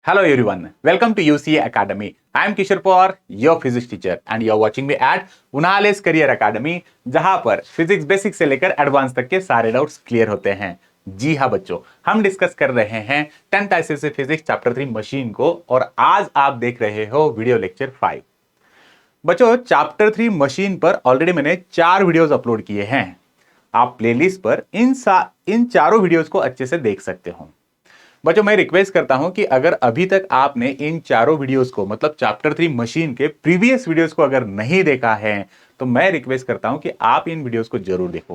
Hello everyone, welcome to UCA Academy. I am Kishore Pawar, your physics teacher and you are watching me at Unales Career Academy, जहां पर physics basic से लेकर advance तक के सारे doubts clear होते हैं। जी हाँ बच्चों, हम डिस्कस कर रहे हैं 10th ICSE physics chapter 3 machine को और आज आप देख रहे हो वीडियो लेक्चर 5। बच्चों चैप्टर 3 मशीन पर ऑलरेडी मैंने 4 वीडियोस अपलोड किए हैं। आप प्लेलिस्ट पर इन चारों वीडियोस को अच्छे से देख सकते हो। बच्चों मैं रिक्वेस्ट करता हूं कि अगर अभी तक आपने इन चारों वीडियोस को मतलब चैप्टर 3 मशीन के प्रीवियस वीडियोस को अगर नहीं देखा है तो मैं रिक्वेस्ट करता हूं कि आप इन वीडियोस को जरूर देखो।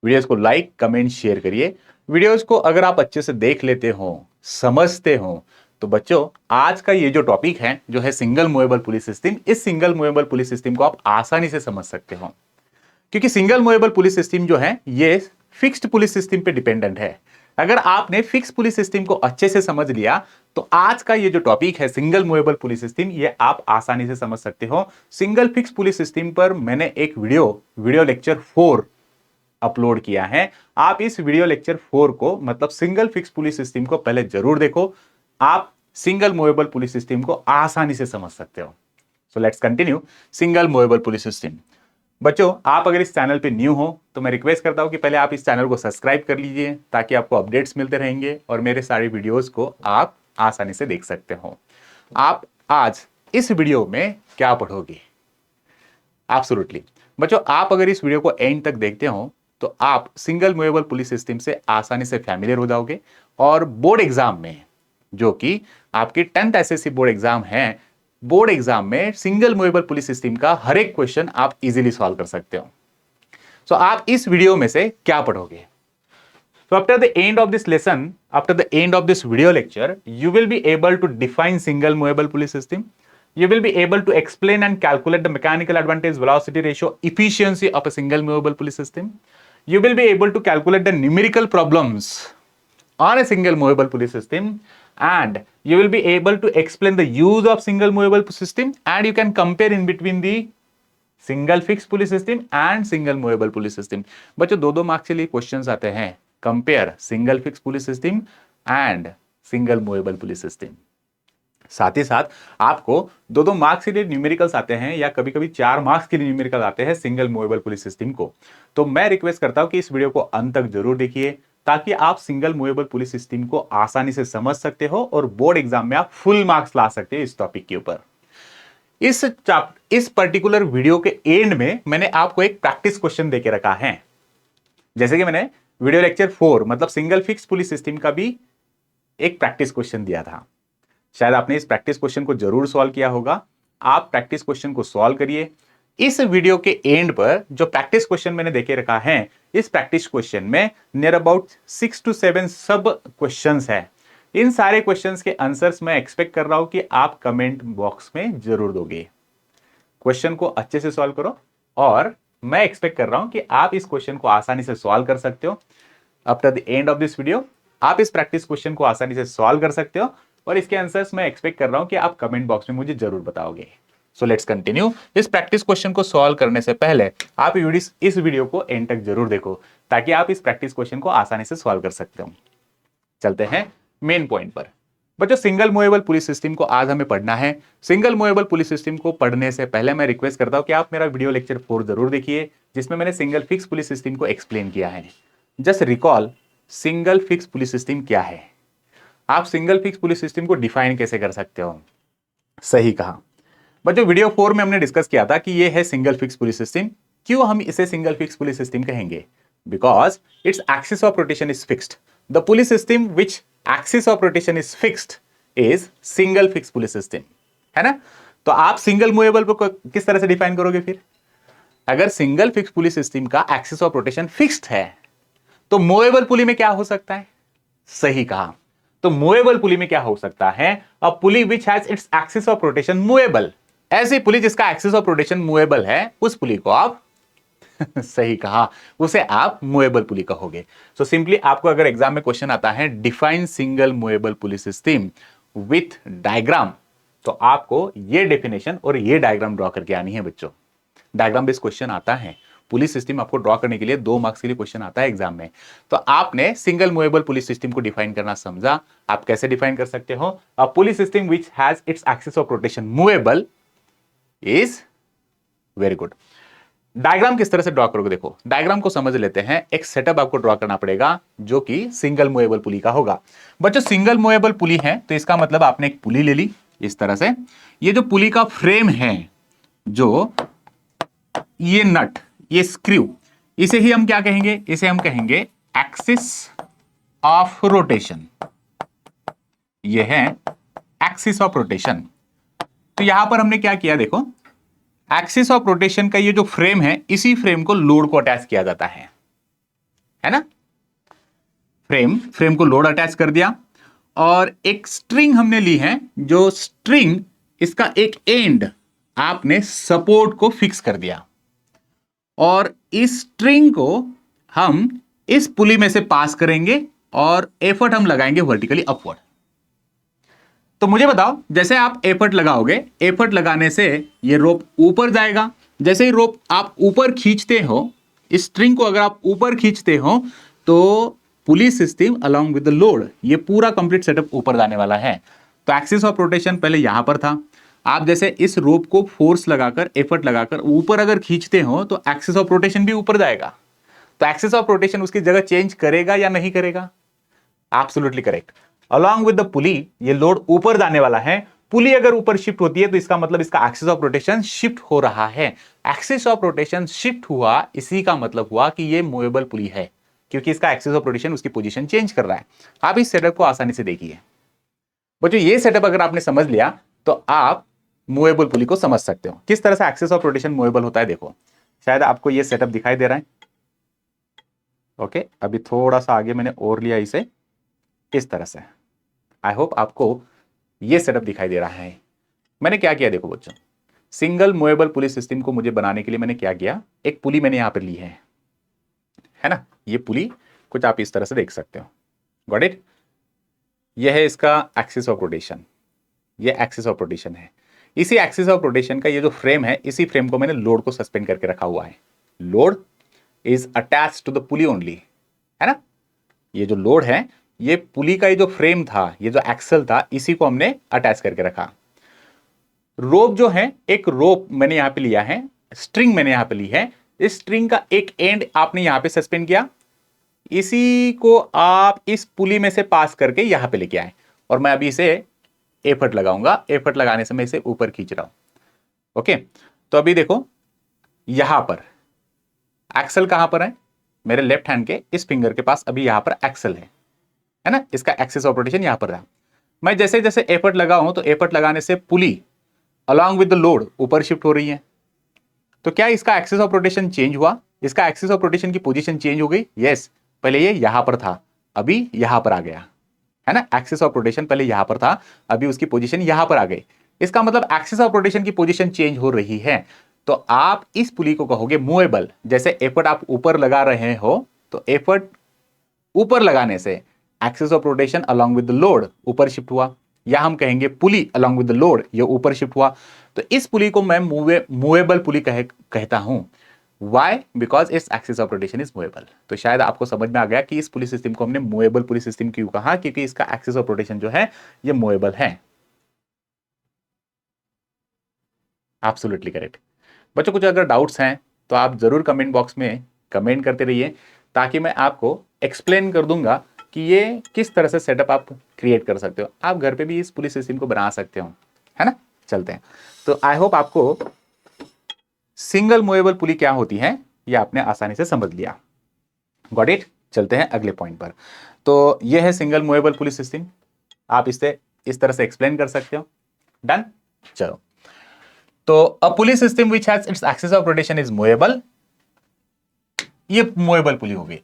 वीडियोस को लाइक कमेंट शेयर करिए। वीडियोस को अगर आप अच्छे से देख लेते हो समझते हो तो बच्चों आज का ये जो टॉपिक है जो है सिंगल मूवेबल पुली सिस्टम, इस सिंगल मूवेबल पुली सिस्टम को आप आसानी से समझ सकते हो क्योंकि सिंगल मूवेबल पुलिस सिस्टम जो है ये फिक्स्ड पुलिस सिस्टम पे डिपेंडेंट है। अगर आपने फिक्स पुलिस सिस्टम को अच्छे से समझ लिया तो आज का ये जो टॉपिक है सिंगल मूवेबल पुलिस सिस्टम ये आप आसानी से समझ सकते हो। सिंगल फिक्स पुलिस सिस्टम पर मैंने एक वीडियो लेक्चर 4 अपलोड किया है। आप इस वीडियो लेक्चर 4 को मतलब सिंगल फिक्स पुलिस सिस्टम को पहले जरूर देखो, आप सिंगल मूवेबल पुलिस सिस्टम को आसानी से समझ सकते हो। So let's continue single movable pulleys system. बच्चों आप अगर इस चैनल पे न्यू हो तो मैं रिक्वेस्ट करता हूं कि पहले आप इस चैनल को सब्सक्राइब कर लीजिए ताकि आपको अपडेट्स मिलते रहेंगे और मेरे सारे वीडियोस को आप आसानी से देख सकते हो। आप आज इस वीडियो में क्या पढ़ोगे? एब्सोल्युटली बच्चों आप अगर इस वीडियो को एंड तक देखते हो तो आप सिंगल मूवेबल पुलिस सिस्टम से आसानी से फैमिलियर हो जाओगे और बोर्ड एग्जाम में जो कि आपकी 10th एसएससी बोर्ड एग्जाम है, बोर्ड एग्जाम में सिंगल मूवेबल पुलिस सिस्टम का हर एक क्वेश्चन आप इजीली सॉल्व कर सकते हो। सो आप इस वीडियो में से क्या पढ़ोगे? So after the end of this lesson, after the end of this video lecture, you will be able to define single movable pulley system. You will be able to explain and calculate the mechanical advantage, velocity ratio, efficiency of a single movable pulley system. You will be able to calculate the numerical problems on a single movable pulley system, and you will be able to explain the use of single movable system, and you can compare in between the single fix pulley system and single movable pulley system. बच्चों दो marks के लिए questions आते हैं, compare single fix pulley system and single movable pulley system. साथ ही साथ आपको दो मार्क्स के लिए न्यूमेरिकल्स आते हैं या कभी कभी 4 मार्क्स के लिए न्यूमेरिकल आते हैं सिंगल मूवेबल पुलिस सिस्टम को। तो मैं रिक्वेस्ट करता हूं कि इस वीडियो को अंत तक जरूर देखिए ताकि आप सिंगल मूवेबल पुलिस सिस्टम को आसानी से समझ सकते हो और बोर्ड एग्जाम में आप फुल मार्क्स ला सकते हो इस टॉपिक के ऊपर। इस पर्टिकुलर वीडियो के एंड में मैंने आपको एक प्रैक्टिस क्वेश्चन देके रखा है। जैसे कि मैंने वीडियो लेक्चर 4 मतलब सिंगल फिक्स पुलिस सिस्टम का भी एक प्रैक्टिस क्वेश्चन दिया था। शायद आपने इस प्रैक्टिस क्वेश्चन को जरूर सॉल्व किया होगा। आप प्रैक्टिस क्वेश्चन को सॉल्व करिए। इस वीडियो के एंड पर जो प्रैक्टिस क्वेश्चन मैंने देके रखा है, इस प्रैक्टिस क्वेश्चन में नियर अबाउट 6 to 7 सब क्वेश्चंस है। इन सारे क्वेश्चंस के आंसर्स मैं एक्सपेक्ट कर रहा हूं कि आप कमेंट बॉक्स में जरूर दोगे। क्वेश्चन को अच्छे से सॉल्व करो और मैं एक्सपेक्ट कर रहा हूं कि आप इस क्वेश्चन को आसानी से सॉल्व कर सकते हो। After the end of this video आप इस प्रैक्टिस क्वेश्चन को आसानी से सॉल्व कर सकते हो और इसके आंसर्स मैं एक्सपेक्ट कर रहा हूं कि आप कमेंट बॉक्स में मुझे जरूर बताओगे। So let's continue. इस प्रैक्टिस क्वेश्चन को सॉल्व करने से पहले आप इस वीडियो को एंड तक जरूर देखो ताकि आप इस प्रैक्टिस क्वेश्चन को आसानी से सॉल्व कर सकते हो। चलते हैं मेन पॉइंट पर। बच्चों सिंगल मूवेबल पुलिस सिस्टम को आज हमें पढ़ना है। सिंगल मूवेबल पुलिस सिस्टम को पढ़ने से पहले मैं रिक्वेस्ट करता हूं कि आप मेरा वीडियो लेक्चर 4 जरूर देखिए जिसमें मैंने सिंगल फिक्स पुलिस सिस्टम को एक्सप्लेन किया है। Just recall single fix pulleys system क्या है, आप सिंगल फिक्स पुलिस सिस्टम को डिफाइन कैसे कर सकते हो। सही कहा बच्चों, वीडियो 4 में हमने डिस्कस किया था कि यह है सिंगल फिक्स पुलिस सिस्टम। क्यों हम इसे सिंगल फिक्स पुलिस सिस्टम कहेंगे? Because it's axis of rotation is fixed. The police system which axis of rotation is fixed is single fix pulleys system, है ना। तो आप सिंगल मूवेबल को किस तरह से डिफाइन करोगे फिर? अगर सिंगल फिक्स पुलिस सिस्टम का एक्सिस ऑफ रोटेशन फिक्स्ड है तो मूवेबल पुली में क्या हो सकता है? सही कहा, तो मूवेबल पुली में क्या हो सकता है? A pulley which has its axis of rotation movable. ऐसी पुली जिसका एक्सिस ऑफ रोटेशन मूवेबल है उस पुली को आप सही कहा, उसे आप मूवेबल पुली कहोगे। सो सिंपली आपको अगर एग्जाम में क्वेश्चन आता है define single movable pulley system with diagram, तो आपको ये डेफिनेशन और ये डायग्राम ड्रॉ करके आनी है बच्चों। डायग्राम बेस्ड क्वेश्चन आता है, पुलिस सिस्टम आपको ड्रॉ करने के लिए 2 मार्क्स के लिए क्वेश्चन आता है एग्जाम में। तो आपने सिंगल मूवेबल पुलिस सिस्टम को डिफाइन करना समझा। आप कैसे डिफाइन कर सकते हो? अ police system which has its axis of rotation movable is, very good. Diagram किस तरह से ड्रॉ करोगे? देखो डायग्राम को समझ लेते हैं। एक सेटअप आपको ड्रॉ करना पड़ेगा जो कि सिंगल मूवेबल पुली का होगा। बच्चों सिंगल मूवेबल पुली है तो इसका मतलब आपने एक पुली ले ली इस तरह से। ये जो पुली का फ्रेम है, जो ये नट, ये स्क्रू, इसे ही हम क्या कहेंगे? इसे हम कहेंगे एक्सिस ऑफ रोटेशन। ये है एक्सिस ऑफ रोटेशन। तो यहां पर हमने क्या किया? देखो एक्सिस ऑफ रोटेशन का ये जो फ्रेम है, इसी फ्रेम को लोड को अटैच किया जाता है ना? फ्रेम को लोड अटैच कर दिया और एक स्ट्रिंग हमने ली है, जो स्ट्रिंग इसका एक एंड आपने सपोर्ट को फिक्स कर दिया और इस स्ट्रिंग को हम इस पुली में से पास करेंगे और एफर्ट हम लगाएंगे वर्टिकली अपवर्ड। तो मुझे बताओ, जैसे आप एफर्ट लगाओगे, एफर्ट लगाने से ये रोप ऊपर जाएगा। जैसे ही रोप आप ऊपर खींचते हो, इस स्ट्रिंग को अगर आप ऊपर खींचते हो तो police system along with the load, ये पूरा कंप्लीट सेटअप ऊपर जाने वाला है। तो एक्सिस ऑफ रोटेशन पहले यहां पर था। आप जैसे इस रोप को फोर्स लगाकर, एफर्ट लगाकर ऊपर अगर खींचते हो तो एक्सिस ऑफ रोटेशन भी ऊपर जाएगा। तो एक्सिस ऑफ रोटेशन उसकी जगह चेंज करेगा या नहीं करेगा? Absolutely correct. Along with the पुली ये लोड ऊपर जाने वाला है। पुली अगर ऊपर शिफ्ट होती है तो इसका मतलब इसका एक्सिस ऑफ रोटेशन शिफ्ट हो रहा है। एक्सिस ऑफ रोटेशन शिफ्ट हुआ, इसी का मतलब हुआ कि ये मूवेबल पुली है, क्योंकि इसका एक्सिस ऑफ रोटेशन उसकी पोजीशन चेंज कर रहा है। आप इस सेटअप को आसानी से देखिए बच्चों। ये सेटअप अगर आपने समझ लिया तो आप मूवेबल पुली को समझ सकते हो। किस तरह से एक्सिस ऑफ रोटेशन मूवेबल होता है देखो। शायद आपको ये सेटअप दिखाई दे रहा है। ओके, अभी थोड़ा सा आगे मैंने और लिया इसे इस तरह से। आई होप आपको ये सेटअप दिखाई दे रहा है। मैंने क्या किया देखो बच्चों, सिंगल मूवेबल पुली सिस्टम को मुझे बनाने के लिए मैंने क्या किया, एक पुली मैंने यहां पर ली है ना? ये पुली कुछ आप इस तरह से देख सकते हो। Got it? ये है इसका एक्सिस ऑफ रोटेशन, ये एक्सिस ऑफ रोटेशन है। इसी एक्सिस ऑफ रोटेशन का ये जो फ्रेम है, इसी फ्रेम को मैंने लोड को सस्पेंड करके रखा हुआ है। Load is attached to the pulley only, है ना? ये जो लोड है, ये पुली का ये जो फ्रेम था, ये जो एक्सल था, इसी को हमने अटैच करके रखा। रोप जो है, एक रोप मैंने यहां पे लिया है, स्ट्रिंग मैंने यहां पे ली है। इस स्ट्रिंग का एक एंड आपने यहां पे सस्पेंड किया, इसी को आप इस पुली में से पास करके यहां पे लेके आए और मैं अभी इसे एफर्ट लगाऊंगा। एफर्ट लगाने से मैं इसे ऊपर खींच रहा हूं। ओके, तो अभी देखो यहां पर एक्सल कहां पर है? मेरे लेफ्ट हैंड के इस फिंगर के पास अभी यहां पर एक्सल है ना? इसका एक्सिस ऑफ रोटेशन यहां पर था। मैं जैसे जैसे एफर्ट लगाऊं तो एफर्ट लगाने से पुली अलोंग विद द लोड ऊपर शिफ्ट हो रही है। तो क्या इसका एक्सिस ऑफ रोटेशन चेंज हुआ? इसका एक्सिस ऑफ रोटेशन की पोजीशन चेंज हो गई। यस, पहले ये यहां पर था, अभी यहां पर आ गया, है ना? एक्सिस ऑफ रोटेशन पहले यहां पर था, अभी उसकी पोजीशन यहां पर आ गई। इसका मतलब एक्सिस ऑफ रोटेशन की पोजीशन चेंज हो रही है। तो आप इस पुली को कहोगे मूवेबल। जैसे एफर्ट आप ऊपर लगा रहे हो तो एफर्ट ऊपर लगाने से axis of rotation along with the load ऊपर शिफ्ट हुआ, या हम कहेंगे पुली अलोंग विद द लोड ये ऊपर शिफ्ट हुआ। तो इस पुली को मैं मूवेबल पुली कहता हूं। Why? Because its axis of rotation is movable। तो शायद आपको समझ में आ गया कि इस पुलिस सिस्टम को हमने मूवेबल पुलिस सिस्टम क्यों कहा, क्योंकि इसका एक्सिस ऑफ रोटेशन जो है ये मूवेबल है। Absolutely correct. बच्चों कुछ अगर डाउट्स हैं तो आप जरूर कमेंट बॉक्स में कमेंट करते रहिए, ताकि मैं आपको एक्सप्लेन कर दूंगा कि ये किस तरह से सेटअप आप क्रिएट कर सकते हो। आप घर पे भी इस पुलिस सिस्टम को बना सकते हो, है ना? चलते हैं। तो आई होप आपको सिंगल मूवेबल पुली क्या होती है ये आपने आसानी से समझ लिया। Got it? चलते हैं अगले पॉइंट पर। तो ये है सिंगल मूवेबल पुली सिस्टम। आप इससे इस तरह से एक्सप्लेन कर सकते हो। डन? चलो, तो अ police system which has its axis of rotation is movable, ये मूवेबल पुली होगी।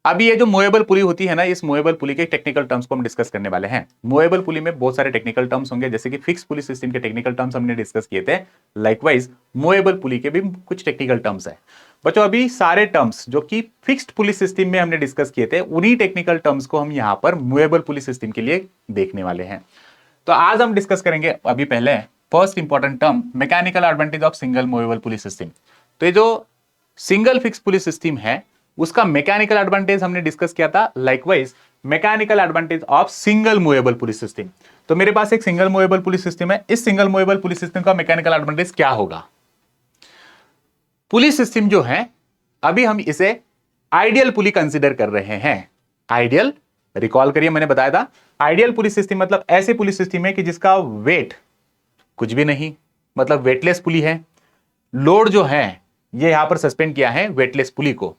अभी ये जो मूवेबल पुली होती है ना, इस मूवेबल पुली के टेक्निकल टर्म्स को हम डिस्कस करने वाले हैं। मूवेबल पुली में बहुत सारे टेक्निकल टर्म्स होंगे, जैसे कि फिक्स पुली सिस्टम के टेक्निकल टर्म्स हमने डिस्कस किए थे। लाइकवाइज मूवेबल पुली के भी कुछ टेक्निकल टर्म्स है। बच्चों अभी सारे टर्म्स जो कि फिक्स्ड पुली सिस्टम में हमने डिस्कस किए थे, उन्हीं टेक्निकल टर्म्स को हम यहाँ पर मूवेबल पुली सिस्टम के लिए देखने वाले हैं। तो आज हम डिस्कस करेंगे अभी पहले first important term, mechanical advantage of single movable pulley system. तो ये जो सिंगल फिक्स पुली सिस्टम है उसका मैकेनिकल एडवांटेज हमने डिस्कस किया था, likewise mechanical advantage of single movable pulleys system. तो मेरे पास एक सिंगल मूवेबल पुलिस सिस्टम है, इस सिंगल मूवेबल पुलिस सिस्टम का मैकेनिकल एडवांटेज क्या होगा? पुलिस सिस्टम जो है अभी हम इसे आइडियल पुली कंसीडर कर रहे हैं। आइडियल, रिकॉल करिए मैंने बताया था, आइडियल पुलिस सिस्टम मतलब ऐसे पुलिस सिस्टम है कि जिसका वेट कुछ भी नहीं, मतलब वेटलेस पुली है। लोड जो है ये यहां पर सस्पेंड किया है वेटलेस पुली को।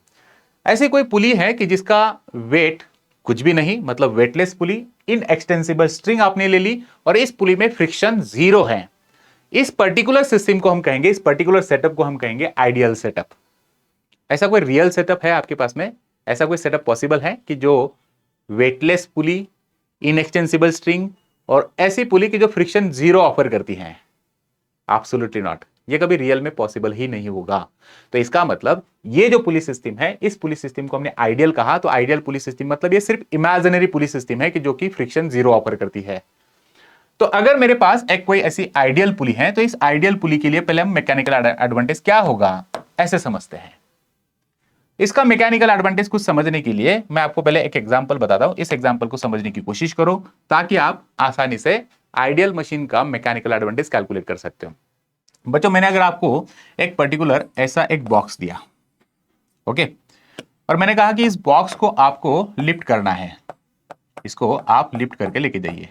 ऐसी कोई पुली है कि जिसका वेट कुछ भी नहीं, मतलब वेटलेस पुली, इनएक्सटेंसिबल स्ट्रिंग आपने ले ली और इस पुली में फ्रिक्शन जीरो है। इस पर्टिकुलर सिस्टम को हम कहेंगे, इस पर्टिकुलर सेटअप को हम कहेंगे आइडियल सेटअप। ऐसा कोई रियल सेटअप है आपके पास में? ऐसा कोई सेटअप पॉसिबल है कि जो वेटलेस पुली, इनएक्सटेंसिबल स्ट्रिंग और ऐसी पुली की जो फ्रिक्शन जीरो ऑफर करती है? एब्सोल्युटली नॉट, ये कभी रियल में पॉसिबल ही नहीं होगा। तो इसका मतलब ये जो पुलिस सिस्टम है, इस पुलिस सिस्टम को हमने आइडियल कहा, तो आइडियल पुलिस सिस्टम मतलब ये सिर्फ इमेजिनरी पुलिस सिस्टम है कि जो कि फ्रिक्शन जीरो ऑफर करती है। तो अगर मेरे पास एक कोई ऐसी आइडियल पुली है तो इस आइडियल पुली के लिए पहले हम मैकेनिकल एडवांटेज क्या होगा ऐसे समझते हैं। इसका मैकेनिकल एडवांटेज कुछ समझने के लिए मैं आपको पहले एक एग्जांपल बताता हूं, इस एग्जांपल को समझने की कोशिश करो ताकि आप आसानी से आइडियल मशीन का मैकेनिकल एडवांटेज कैलकुलेट कर सकते हो। बच्चों, मैंने अगर आपको एक पर्टिकुलर ऐसा एक बॉक्स दिया, ओके, और मैंने कहा कि इस बॉक्स को आपको लिफ्ट करना है, इसको आप लिफ्ट करके लेके जाइए।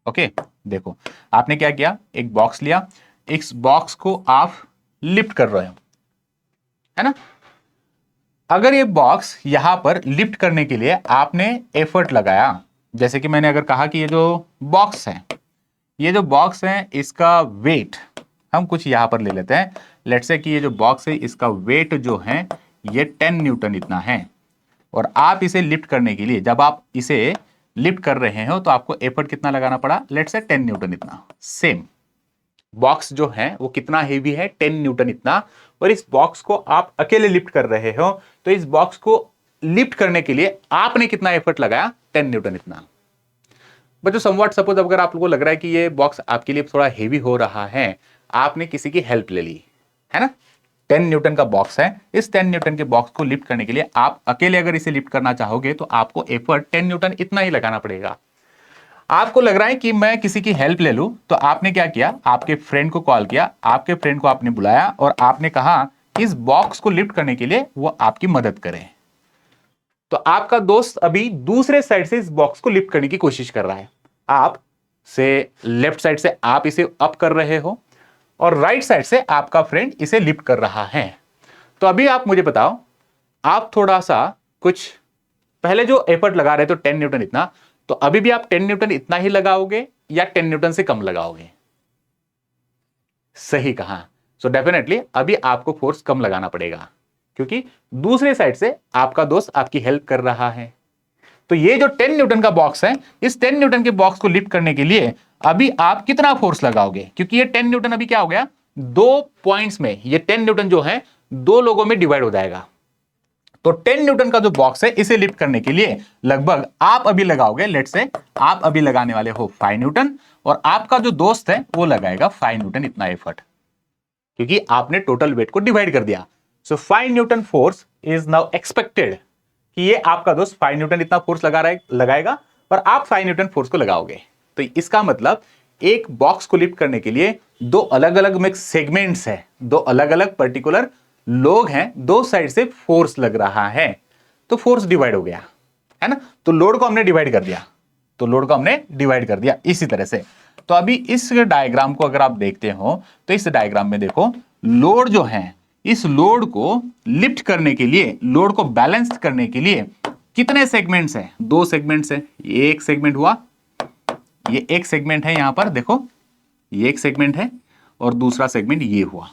ओके, देखो आपने क्या किया, एक बॉक्स लिया, इस बॉक्स को आप लिफ्ट कर रहे हो, है ना। अगर ये बॉक्स यहां पर लिफ्ट करने के लिए आपने एफर्ट लगाया, जैसे कि मैंने अगर कहा कि ये जो बॉक्स है, ये जो बॉक्स है इसका वेट हम कुछ यहां पर ले लेते हैं। लेट्स से कि ये जो बॉक्स है इसका वेट जो है ये 10 न्यूटन इतना है, और आप इसे लिफ्ट करने के लिए, जब आप इसे लिफ्ट कर रहे हो तो आपको एफर्ट कितना लगाना पड़ा? लेट्स से 10 न्यूटन इतना। सेम बॉक्स जो है वो कितना हेवी है? 10 न्यूटन इतना। और इस बॉक्स को आप अकेले लिफ्ट कर रहे हो, तो इस बॉक्स को लिफ्ट करने के लिए आपने कितना एफर्ट लगाया? 10 न्यूटन इतना। बच्चों, समवॉट सपोज अगर आप लोगों को लग रहा है कि ये बॉक्स आपके लिए थोड़ा हेवी हो रहा है, आपने किसी की हेल्प ले ली, है ना। 10 न्यूटन का बॉक्स है, इस 10 न्यूटन के बॉक्स को लिफ्ट करने के लिए आप अकेले अगर इसे लिफ्ट करना चाहोगे तो आपको एफर्ट 10 न्यूटन इतना ही लगाना पड़ेगा। आपको लग रहा है कि मैं किसी की हेल्प ले लूं, तो आपने क्या किया? आपके फ्रेंड को कॉल किया, आपके फ्रेंड को आपने बुलाया और आपने कहा इस बॉक्स को लिफ्ट करने के लिए वो आपकी मदद करे। तो आपका दोस्त अभी दूसरे साइड से इस बॉक्स को लिफ्ट करने की कोशिश कर रहा है। आप से लेफ्ट साइड से आप इसे अप कर रहे हो और राइट साइड से आपका फ्रेंड इसे लिफ्ट कर रहा है। तो अभी आप मुझे बताओ, आप थोड़ा सा कुछ पहले जो एफर्ट लगा रहे थे 10 न्यूटन इतना, तो अभी भी आप 10 न्यूटन इतना ही लगाओगे या 10 न्यूटन से कम लगाओगे? सही कहा। सो डेफिनेटली अभी आपको फोर्स कम लगाना पड़ेगा, क्योंकि दूसरे साइड से आपका दोस्त आपकी हेल्प कर रहा है। तो ये जो 10 न्यूटन का बॉक्स है, इस 10 न्यूटन के बॉक्स को लिफ्ट करने के लिए अभी आप कितना फोर्स लगाओगे? क्योंकि ये 10 न्यूटन अभी क्या हो गया, दो पॉइंट्स में ये 10 न्यूटन जो है दो लोगों में डिवाइड हो जाएगा। तो 10 न्यूटन का जो बॉक्स है इसे लिफ्ट करने के लिए लगभग आप अभी लगाओगे, लेट्स से आप अभी लगाने वाले हो 5 न्यूटन और आपका जो दोस्त है वो लगाएगा 5 न्यूटन इतना एफर्ट, क्योंकि आपने टोटल वेट को डिवाइड कर दिया। सो 5 Newton force is now expected कि ये आपका दोस्त 5 न्यूटन इतना फोर्स लगाएगा और आप 5 न्यूटन फोर्स को लगाओगे। तो इसका मतलब एक बॉक्स को लिफ्ट करने के लिए दो अलग अलग सेगमेंट्स है, दो अलग अलग पर्टिकुलर लोग हैं, दो साइड से फोर्स लग रहा है, तो फोर्स डिवाइड हो गया, है ना। तो लोड को हमने डिवाइड कर दिया, इसी तरह से। तो अभी इस डायग्राम को अगर आप देखते हो तो इस डायग्राम में देखो, लोड जो है, इस लोड को लिफ्ट करने के लिए, लोड को बैलेंस करने के लिए कितने सेगमेंट्स हैं? दो सेगमेंट्स हैं। ये एक सेगमेंट हुआ, ये एक सेगमेंट है, यहां पर देखो ये एक सेगमेंट है और दूसरा सेगमेंट ये हुआ।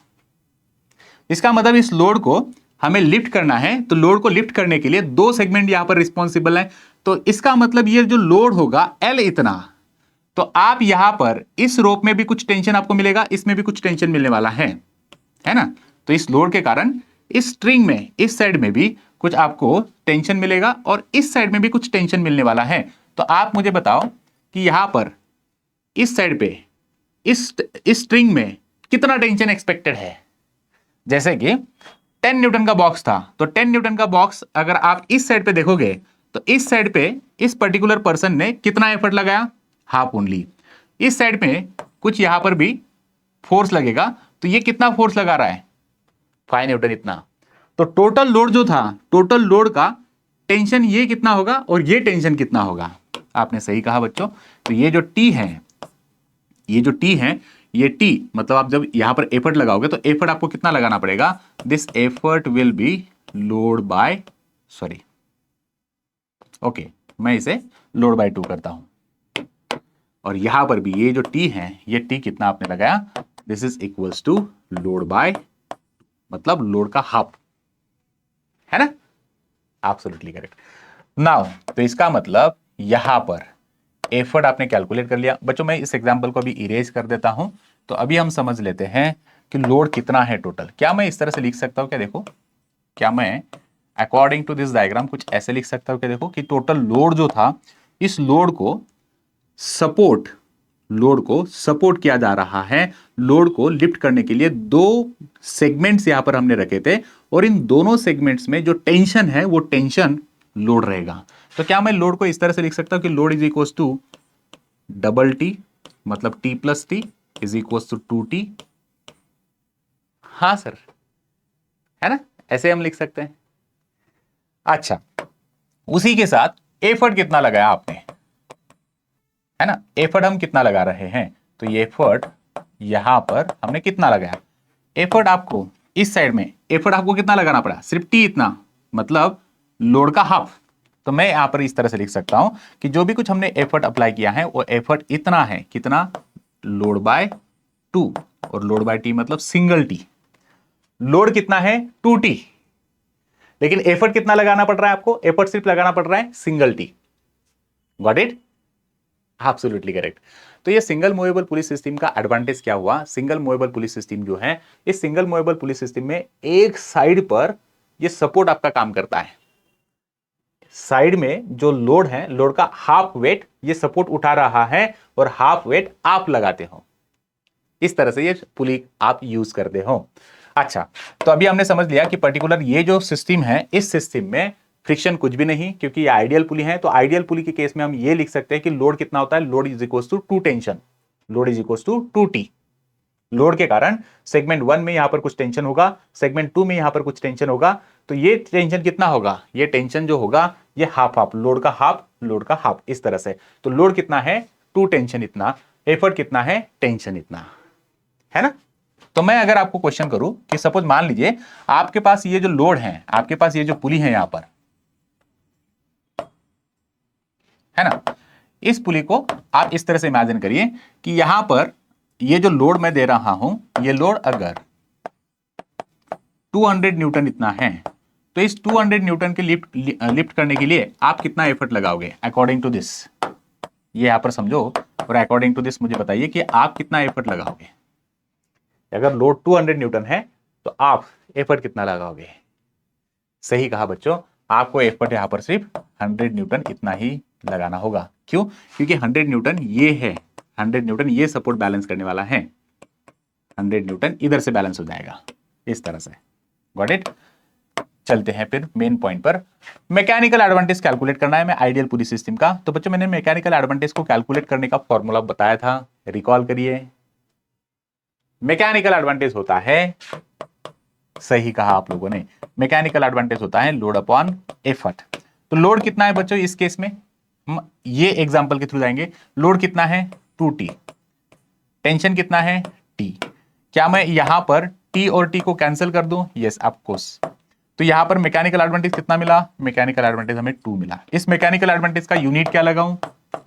इसका मतलब इस लोड को हमें लिफ्ट करना है, तो लोड को लिफ्ट करने के लिए दो सेगमेंट यहां पर रिस्पॉन्सिबल है। तो इसका मतलब ये जो लोड होगा L इतना, तो आप यहां पर इस रोप में भी कुछ टेंशन आपको मिलेगा, इसमें भी कुछ टेंशन मिलने वाला है ना। तो इस लोड के कारण इस स्ट्रिंग में इस साइड में भी कुछ आपको टेंशन मिलेगा और इस साइड में भी कुछ टेंशन मिलने वाला है। तो आप मुझे बताओ कि यहां पर इस साइड पे इस स्ट्रिंग में कितना टेंशन एक्सपेक्टेड है? जैसे कि 10 न्यूटन का बॉक्स था, तो 10 न्यूटन का बॉक्स अगर आप इस साइड पे देखोगे तो इस साइड पे इस पर्टिकुलर पर्सन ने कितना एफर्ट लगाया, हाफ ओनली। इस साइड पे कुछ यहां पर भी फोर्स लगेगा, तो ये कितना फोर्स लगा रहा है, 5 न्यूटन इतना। तो टोटल लोड जो था, टोटल लोड का टेंशन ये कितना होगा और ये टेंशन कितना होगा। आपने सही कहा बच्चों। तो ये जो टी है, ये जो टी है, ये टी मतलब आप जब यहां पर एफर्ट लगाओगे तो एफर्ट आपको कितना लगाना पड़ेगा, this effort will be load bye, sorry okay, मैं इसे लोड बाय 2 करता हूं। और यहां पर भी ये जो टी है, ये टी कितना आपने लगाया, this is equals to load by, मतलब लोड का हाफ, है ना। Absolutely correct. नाउ तो इसका मतलब यहां पर एफर्ट आपने कैलकुलेट कर लिया। बच्चों मैं इस एग्जांपल को अभी इरेज कर देता हूं, तो अभी हम समझ लेते हैं कि लोड कितना है टोटल। क्या मैं इस तरह से लिख सकता हूं, क्या देखो, क्या मैं अकॉर्डिंग टू दिस डायग्राम कुछ ऐसे लिख सकता हूं, क्या देखो कि टोटल लोड जो था, इस लोड को सपोर्ट किया जा रहा है। लोड को लिफ्ट करने के लिए 2 सेगमेंट्स यहां पर हमने रखे थे, और इन दोनों सेगमेंट्स में जो टेंशन है वो टेंशन लोड रहेगा। तो क्या मैं लोड को इस तरह से लिख सकता हूं कि load is equal to double T, मतलब T plus T is equal to 2T। हाँ सर, है ना, ऐसे हम लिख सकते हैं। अच्छा, उसी के साथ एफर्ट कितना लगाया आपने, है ना, एफर्ट हम कितना लगा रहे हैं, तो ये एफर्ट यहां पर हमने कितना लगाया, एफर्ट आपको इस साइड में एफर्ट आपको कितना लगाना पड़ा, सिर्फ टी इतना, मतलब लोड का हाफ। तो मैं यहां पर इस तरह से लिख सकता हूं कि जो भी कुछ हमने एफर्ट अप्लाई किया है वो एफर्ट इतना है, कितना, लोड बाय 2, और लोड बाय टी मतलब सिंगल टी। लोड कितना है 2T, लेकिन एफर्ट कितना लगाना पड़ रहा है आपको, एफर्ट सिर्फ लगाना पड़ रहा है single T. Got it, absolutely correct. तो ये सिंगल मूवेबल पुलिस सिस्टम का एडवांटेज क्या हुआ, सिंगल मूवेबल पुलिस सिस्टम जो है, इस सिंगल मूवेबल पुलिस सिस्टम में एक साइड पर ये सपोर्ट आपका काम करता है। साइड में जो लोड है, लोड का हाफ वेट ये सपोर्ट उठा रहा है, और हाफ वेट आप लगाते हो। इस तरह से ये पुली आप यूज करते हो। अच्छा, तो अभी हमने समझ लिया कि पर्टिकुलर ये जो सिस्टम है, इस सिस्टम में फ्रिक्शन कुछ भी नहीं, क्योंकि ये आइडियल पुली है। तो आइडियल पुली के केस में हम ये लिख सकते हैं कि लोड कितना होता है, load is equal to 2 tension, load is equal to 2T। Load के कारण सेगमेंट 1 में यहां पर कुछ टेंशन होगा, सेगमेंट 2 में यहां पर कुछ टेंशन होगा, तो ये टेंशन कितना होगा, ये टेंशन जो होगा ये हाफ हाफ, लोड का हाफ, लोड का हाफ, इस तरह से। तो लोड कितना है 2 टेंशन इतना, एफर्ट कितना है टेंशन इतना, है ना। तो मैं अगर आपको क्वेश्चन करूं कि सपोज मान लीजिए आपके पास ये जो लोड है, आपके पास ये जो पुली है यहां पर, है ना, इस पुली को आप इस तरह से इमेजिन करिए कि यहां पर ये जो लोड मैं दे रहा हूं, ये लोड अगर 200 न्यूटन इतना है, तो इस 200 न्यूटन के लिफ्ट करने के लिए आप कितना एफर्ट लगाओगे अकॉर्डिंग टू दिस, ये यहां पर समझो, और अकॉर्डिंग टू दिस मुझे बताइए कि आप कितना एफर्ट लगाओगे। अगर लोड 200 न्यूटन है तो आप एफर्ट कितना लगाओगे। सही कहा बच्चों, आपको एफर्ट यहां पर सिर्फ 100 न्यूटन इतना ही लगाना होगा। क्यों, क्योंकि 100 न्यूटन ये है, 100 न्यूटन ये सपोर्ट बैलेंस करने वाला है, 100 न्यूटन इधर से बैलेंस हो जाएगा, इस तरह से। Got it. चलते हैं फिर मेन पॉइंट पर। मैकेनिकल एडवांटेज कैलकुलेट करना है मैं आइडियल पुली सिस्टम का। तो बच्चों मैंने मैकेनिकल एडवांटेज को कैलकुलेट करने का फॉर्मूला बताया था, रिकॉल करिए। मैकेनिकल एडवांटेज होता है, सही कहा आप लोगों ने, मैकेनिकल एडवांटेज होता है लोड अपॉन एफर्ट। तो लोड कितना है बच्चों इस केस में, हम ये एग्जांपल के थ्रू जाएंगे। लोड कितना है 2T, टेंशन कितना है T। क्या मैं यहां पर T और T को कैंसिल कर दूं, यस ऑफ कोर्स। तो यहां पर मैकेनिकल एडवांटेज कितना मिला, मैकेनिकल एडवांटेज हमें 2 मिला। इस मैकेनिकल एडवांटेज का यूनिट क्या लगाऊं,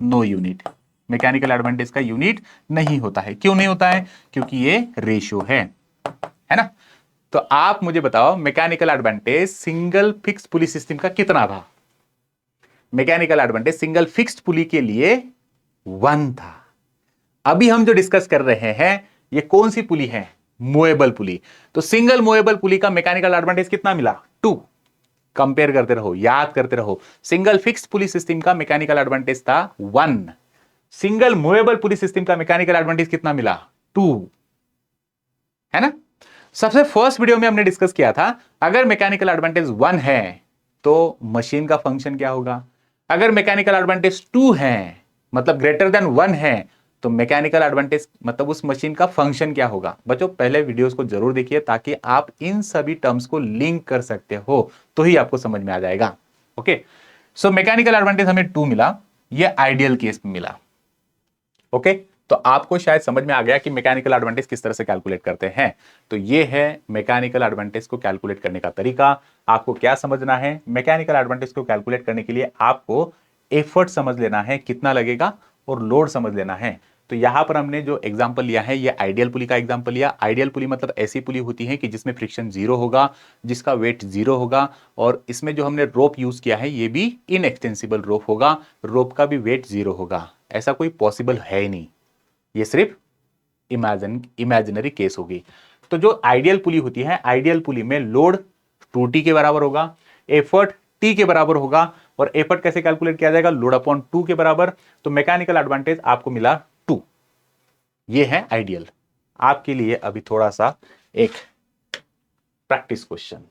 नो यूनिट। मैकेनिकल एडवांटेज का यूनिट नहीं होता है। क्यों नहीं होता है, क्योंकि ये रेशियो है ना। तो आप मुझे बताओ mechanical advantage single fix pulley system का कितना था। Mechanical advantage single fixed pulley के लिए 1 था। अभी हम जो डिस्कस कर रहे हैं ये कौन सी पुली है, मूवेबल पुली। तो सिंगल मूवेबल पुली का मैकेनिकल एडवांटेज कितना मिला 2। कंपेयर करते रहो, याद करते रहो। सिंगल फिक्स्ड पुली सिस्टम का मैकेनिकल एडवांटेज था 1, सिंगल मूवेबल पुली सिस्टम का मैकेनिकल एडवांटेज कितना मिला 2, है ना। सबसे फर्स्ट वीडियो में हमने डिस्कस किया था, अगर मैकेनिकल एडवांटेज 1 है तो मशीन का फंक्शन क्या होगा, अगर मैकेनिकल एडवांटेज 2 है मतलब ग्रेटर देन 1 है तो मैकेनिकल एडवांटेज मतलब उस मशीन का फंक्शन क्या होगा। बच्चों पहले वीडियोस को जरूर देखिए ताकि आप इन सभी टर्म्स को लिंक कर सकते हो, तो ही आपको समझ में आ जाएगा। ओके, सो मैकेनिकल एडवांटेज हमें 2 मिला, ये आइडियल केस में मिला। ओके, तो आपको शायद समझ में आ गया कि मैकेनिकल एडवांटेज किस तरह से कैलकुलेट करते हैं। तो ये है मैकेनिकल एडवांटेज को कैलकुलेट करने का तरीका। आपको क्या समझना है, मैकेनिकल एडवांटेज को कैलकुलेट करने के लिए आपको एफर्ट समझ लेना है कितना लगेगा और लोड समझ लेना है। तो यहां पर हमने जो एग्जांपल लिया है ये आइडियल पुली का एग्जांपल लिया। आइडियल पुली मतलब ऐसी पुली होती है कि जिसमें फ्रिक्शन जीरो होगा, जिसका वेट जीरो होगा, और इसमें जो हमने रोप यूज किया है ये भी इनएक्सटेंसिबल रोप होगा, रोप का भी वेट जीरो होगा। ऐसा कोई पॉसिबल है ही नहीं, ये सिर्फ इमेजिनरी केस होगी। तो जो आइडियल पुली होती है, आइडियल पुली में लोड 2T के बराबर होगा, एफर्ट T के बराबर होगा, और एफर्ट कैसे कैलकुलेट किया जाएगा, लोड अपॉन 2 के बराबर। तो मैकेनिकल एडवांटेज आपको मिला 2, ये है आइडियल। आपके लिए अभी थोड़ा सा एक प्रैक्टिस क्वेश्चन,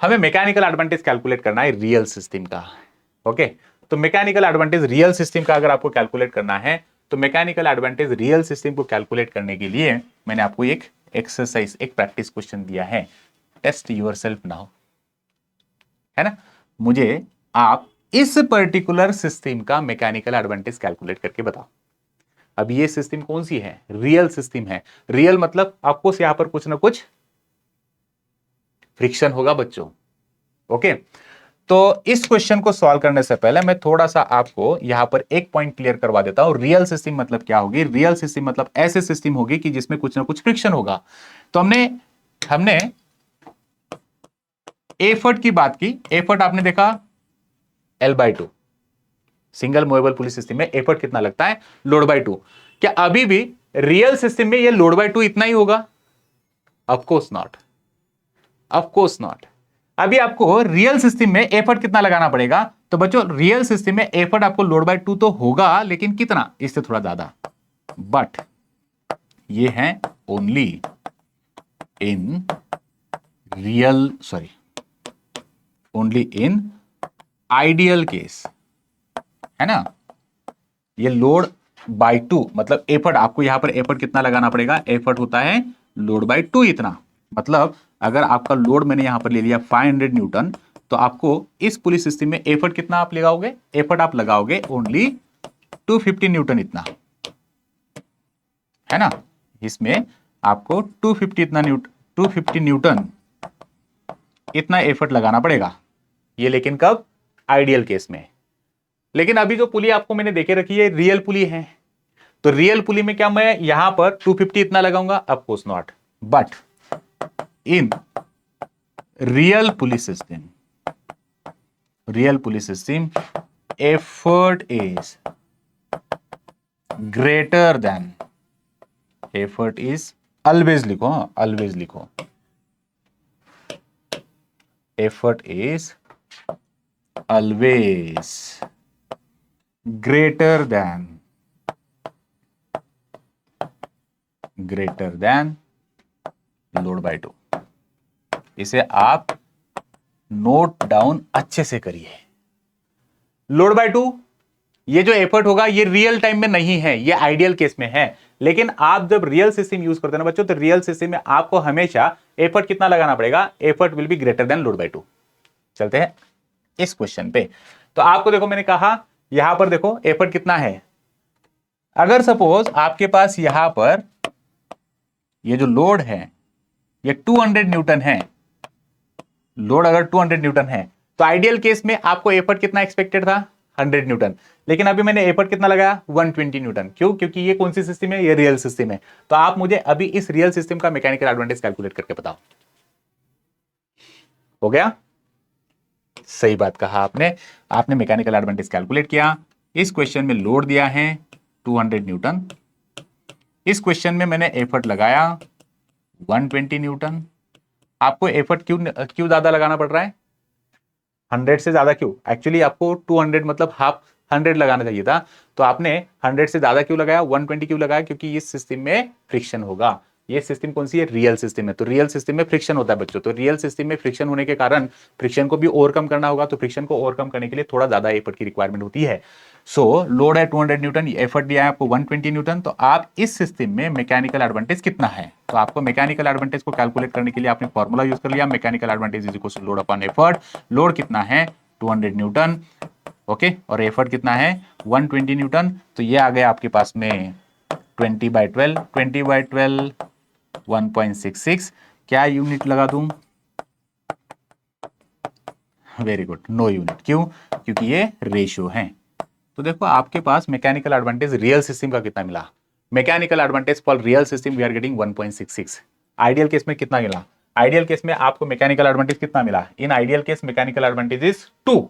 हमें मैकेनिकल एडवांटेज कैलकुलेट करना है रियल सिस्टम का। ओके, तो मैकेनिकल एडवांटेज रियल सिस्टम का अगर आपको कैलकुलेट करना है तो मैकेनिकल एडवांटेज रियल सिस्टम को कैलकुलेट करने के लिए मैंने आपको एक एक्सरसाइज, एक प्रैक्टिस क्वेश्चन दिया है। टेस्ट योरसेल्फ नाउ, है ना। मुझे आप इस पर्टिकुलर सिस्टम का मैकेनिकल एडवांटेज कैलकुलेट करके बताओ। अब ये सिस्टम कौन सी है, रियल सिस्टम है। रियल मतलब आपको यहां पर कुछ ना कुछ फ्रिक्शन होगा बच्चों। ओके, तो इस क्वेश्चन को सॉल्व करने से पहले मैं थोड़ा सा आपको यहां पर एक पॉइंट क्लियर करवा देता हूं। रियल सिस्टम मतलब क्या होगी, रियल सिस्टम मतलब ऐसे सिस्टम होगी कि जिसमें कुछ ना कुछ फ्रिक्शन होगा। तो हमने एफर्ट की बात की, एफर्ट आपने देखा L/2, single movable pulley system में एफर्ट कितना लगता है, लोड बाय 2। क्या अभी भी रियल सिस्टम में ये लोड बाय 2 इतना ही होगा, of course not, of course not. अभी आपको रियल सिस्टम में एफर्ट कितना लगाना पड़ेगा, तो बच्चों रियल सिस्टम में एफर्ट आपको लोड बाय 2 तो होगा, लेकिन कितना, इससे थोड़ा ज्यादा। बट ये है only in real, sorry, only in ideal case, है ना। ये लोड बाय 2 मतलब एफर्ट, आपको यहां पर एफर्ट कितना लगाना पड़ेगा, एफर्ट होता है लोड बाय 2 इतना। मतलब अगर आपका लोड मैंने यहां पर ले लिया 500 न्यूटन, तो आपको इस पुलिस सिस्टम में एफर्ट कितना आप लगाओगे, एफर्ट आप लगाओगे ओनली 250 न्यूटन इतना, है ना। इसमें आपको 250 न्यूटन इतना एफर्ट लगाना पड़ेगा। ये लेकिन कब, आइडियल केस में। लेकिन अभी जो पुली आपको मैंने देखे रखी है रियल पुली है, तो रियल पुली में क्या मैं यहां पर 250 इतना लगाऊंगा, of course not. But in real pulleys system, real pulleys system effort is greater then, effort is, always लिखो, ऑलवेज लिखो, effort is always greater than load bye 2। इसे आप नोट डाउन अच्छे से करिए। लोड बाय 2, ये जो एफर्ट होगा ये रियल टाइम में नहीं है, ये आइडियल केस में है। लेकिन आप जब रियल सिस्टम यूज करते हैं ना बच्चों, तो रियल सिस्टम में आपको हमेशा एफर्ट कितना लगाना पड़ेगा, effort will be greater than load bye 2। चलते हैं इस क्वेश्चन पे। तो आपको देखो मैंने कहा यहां पर देखो एफर्ट कितना है। अगर सपोज आपके पास यहां पर ये जो लोड है ये 200 न्यूटन है, लोड अगर 200 न्यूटन है, तो आइडियल केस में आपको एफर्ट कितना एक्सपेक्टेड था, 100 न्यूटन। लेकिन अभी मैंने एफर्ट कितना लगाया, 120 न्यूटन। क्यों, क्योंकि ये कौन सी सिस्टम है, ये रियल सिस्टम है। तो आप मुझे अभी इस रियल सिस्टम का मैकेनिकल एडवांटेज कैलकुलेट करके बताओ। हो गया, सही बात कहा आपने, आपने मैकेनिकल एडवांटेज कैलकुलेट किया। इस क्वेश्चन में लोड दिया है 200 न्यूटन, इस क्वेश्चन में मैंने एफर्ट लगाया 120 न्यूटन। आपको एफर्ट क्यों ज्यादा लगाना पड़ रहा है, 100 से ज्यादा क्यों, एक्चुअली आपको 200 मतलब हाफ 100 लगाना चाहिए था, तो आपने 100 से ज्यादा क्यों लगाया, 120 क्यों लगाया, क्योंकि इस सिस्टम में फ्रिक्शन होगा। ये सिस्टम कौन सी है? रियल सिस्टम है। तो रियल सिस्टम में फ्रिक्शन होता है बच्चों, तो रियल सिस्टम में फ्रिक्शन होने के कारण फ्रिक्शन को भी ओवरकम करना होगा, तो फ्रिक्शन को ओवरकम करने के लिए थोड़ा ज्यादा एफर्ट की रिक्वायरमेंट होती है। सो लोड है 200 न्यूटन, एफर्ट दिया है आपको 120 न्यूटन, तो आप इस सिस्टम में मैकेनिकल एडवांटेज कितना है? तो आपको मैकेनिकल एडवांटेज को कैलकुलेट करने के लिए आपने फॉर्मूला यूज कर लिया, mechanical advantage is equal to load upon effort. Load कितना है? 200 न्यूटन, ओके, और एफर्ट कितना है? 120 न्यूटन। तो ये आ गया आपके पास में 20/12, 20/12 1.66। क्या यूनिट लगा दूं? Very good, no unit. क्यों? क्योंकि ये रेशियो है। तो देखो आपके पास मैकेनिकल एडवांटेज रियल सिस्टम का कितना मिला? Mechanical advantage for real system we are getting 1.66। Ideal case में कितना मिला? आइडियल केस में आपको मैकेनिकल एडवांटेज कितना मिला? इन ideal case mechanical advantage is 2,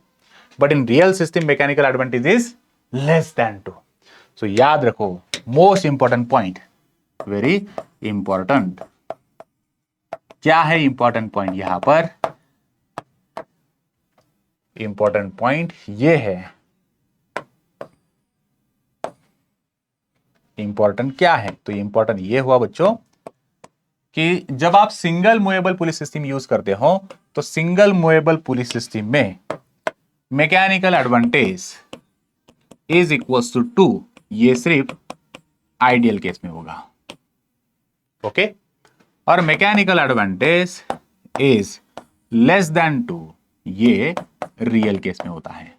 but in real system mechanical advantage is less than 2। सो याद रखो, most important point, very important. क्या है इंपॉर्टेंट पॉइंट यहां पर? इंपॉर्टेंट पॉइंट ये है, इंपॉर्टेंट क्या है? तो इंपॉर्टेंट ये हुआ बच्चों कि जब आप single movable pulley system use करते हो, तो सिंगल मूवेबल पुली सिस्टम में mechanical advantage is equal to 2, ये सिर्फ आइडियल केस में होगा, ओके। और mechanical advantage is less than 2, ये रियल केस में होता है।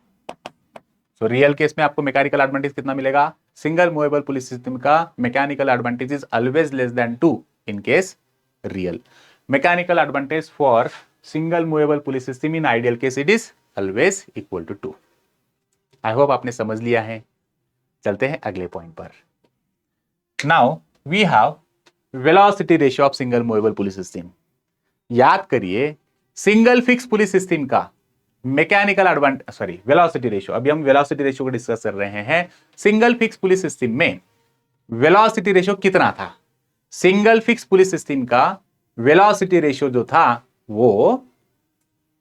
सो रियल केस में आपको मैकेनिकल एडवांटेज कितना मिलेगा? सिंगल मूवेबल पुली सिस्टम का mechanical advantage is always less than 2 in case real. Mechanical advantage for single movable pulley system in ideal case it is always equal to 2। I hope आपने समझ लिया है। चलते हैं अगले पॉइंट पर। Now we have velocity ratio of single movable pulley system. याद करिए, सिंगल फिक्स पुली सिस्टम का mechanical advantage, sorry, velocity ratio, अभी हम वेलोसिटी रेशियो को डिस्कस कर रहे हैं। सिंगल फिक्स पुलिस सिस्टम में वेलोसिटी रेशियो कितना था? सिंगल फिक्स पुलिस सिस्टम का वेलोसिटी रेशियो जो था वो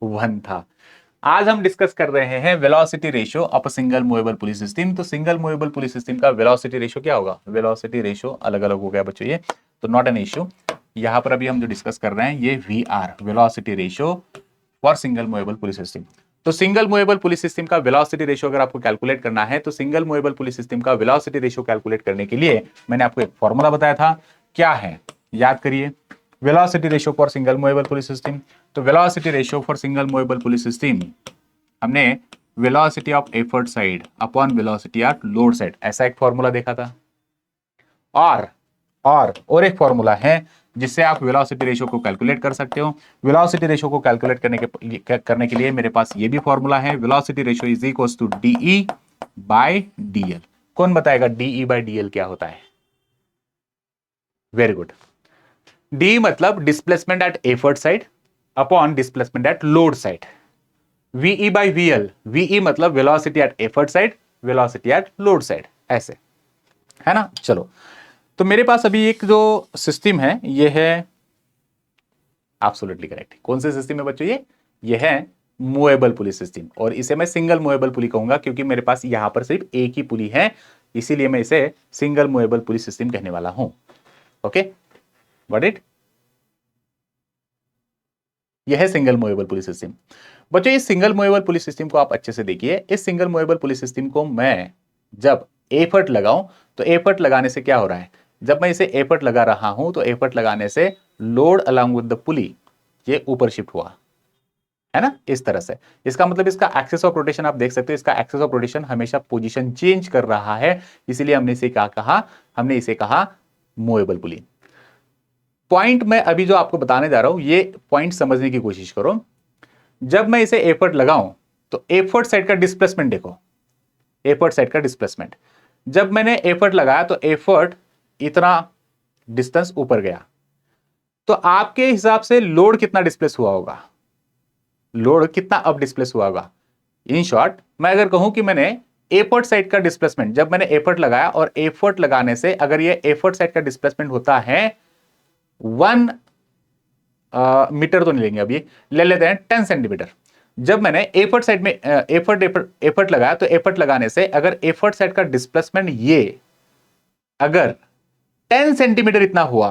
1 था। आज हम डिस्कस कर रहे हैं velocity ratio of a single movable pulleys system. तो सिंगल मूवेबल पुलिस सिस्टम का वेलोसिटी रेशियो क्या होगा? वेलोसिटी रेशियो अलग अलग हो गया बच्चों ये, तो नॉट एन इश्यू। यहां पर अभी हम जो डिस्कस कर रहे हैं ये VR, velocity ratio for single movable pulleys system. तो सिंगल मूवेबल पुलिस सिस्टम का वेलोसिटी रेशियो अगर आपको कैलकुलेट करना है, तो सिंगल मूवेबल पुलिस सिस्टम का वेलोसिटी रेशियो कैलकुलेट करने के लिए मैंने आपको एक फॉर्मूला बताया था। क्या है? याद करिए, velocity ratio for single movable pulleys system. तो velocity ratio for single movable pulleys system हमने velocity of effort side upon velocity of load side, ऐसा एक फॉर्मूला देखा था। और एक फॉर्मूला है जिससे आप वेलोसिटी रेशियो को कैलकुलेट कर सकते हो। वेलोसिटी रेशियो को कैलकुलेट करने के लिए मेरे पास ये भी फॉर्मूला है। Velocity ratio is equal to DE by DL। कौन बताएगा DE बाय DL क्या होता है? Very good. D मतलब displacement at effort side upon displacement at load side. VE by VL, VE मतलब velocity at effort side, velocity at load side, ऐसे है ना। चलो, तो मेरे पास अभी एक जो सिस्टम है ये है एब्सोल्युटली करेक्ट। कौन से सिस्टम है बच्चों? ये है मूवेबल पुली सिस्टम, और इसे मैं सिंगल मूवेबल पुली कहूंगा क्योंकि मेरे पास यहां पर सिर्फ एक ही पुली है, इसीलिए मैं इसे सिंगल मूवेबल पुली सिस्टम कहने वाला हूं। Okay, got it? यह है सिंगल मूवेबल पुली सिस्टम। बच्चों इस सिंगल मूवेबल पुली सिस्टम को आप अच्छे से देखिए। इस सिंगल मूवेबल पुली सिस्टम को मैं जब एफर्ट लगाऊं, तो एफर्ट लगाने से क्या हो रहा है? जब मैं इसे एफर्ट लगा रहा हूं तो एफर्ट लगाने से लोड अलोंग विद द पुली ये ऊपर शिफ्ट हुआ, है ना, इस तरह से। इसका मतलब इसका एक्सेस ऑफ रोटेशन आप देख सकते हो, इसका एक्सेस ऑफ रोटेशन हमेशा पोजीशन चेंज कर रहा है, इसीलिए हमने इसे क्या कहा? हमने इसे कहा मूवेबल पुली। पॉइंट मैं अभी जो आपको बताने जा रहा हूं, ये पॉइंट समझने की कोशिश करो। जब मैं इसे एफर्ट लगाऊं तो एफर्ट साइड का डिस्प्लेसमेंट देखो, एफर्ट साइड का डिस्प्लेसमेंट। जब मैंने एफर्ट लगाया तो एफर्ट इतना डिस्टेंस ऊपर गया, तो आपके हिसाब से लोड कितना डिस्प्लेस हुआ होगा? लोड कितना अब डिस्प्लेस हुआ होगा? इन शॉर्ट, मैं अगर कहूं कि मैंने एफर्ट साइड का डिस्प्लेसमेंट, जब मैंने एफर्ट लगाया और एफर्ट लगाने से अगर ये एफर्ट साइड का डिस्प्लेसमेंट होता है 1 मीटर तो नहीं लेंगे, अभी ले लेते हैं 10 सेंटीमीटर। जब मैंने एफर्ट साइड में एफर्ट लगाया तो एफर्ट लगाने से अगर एफर्ट साइड का डिस्प्लेसमेंट ये अगर 10 सेंटीमीटर इतना हुआ,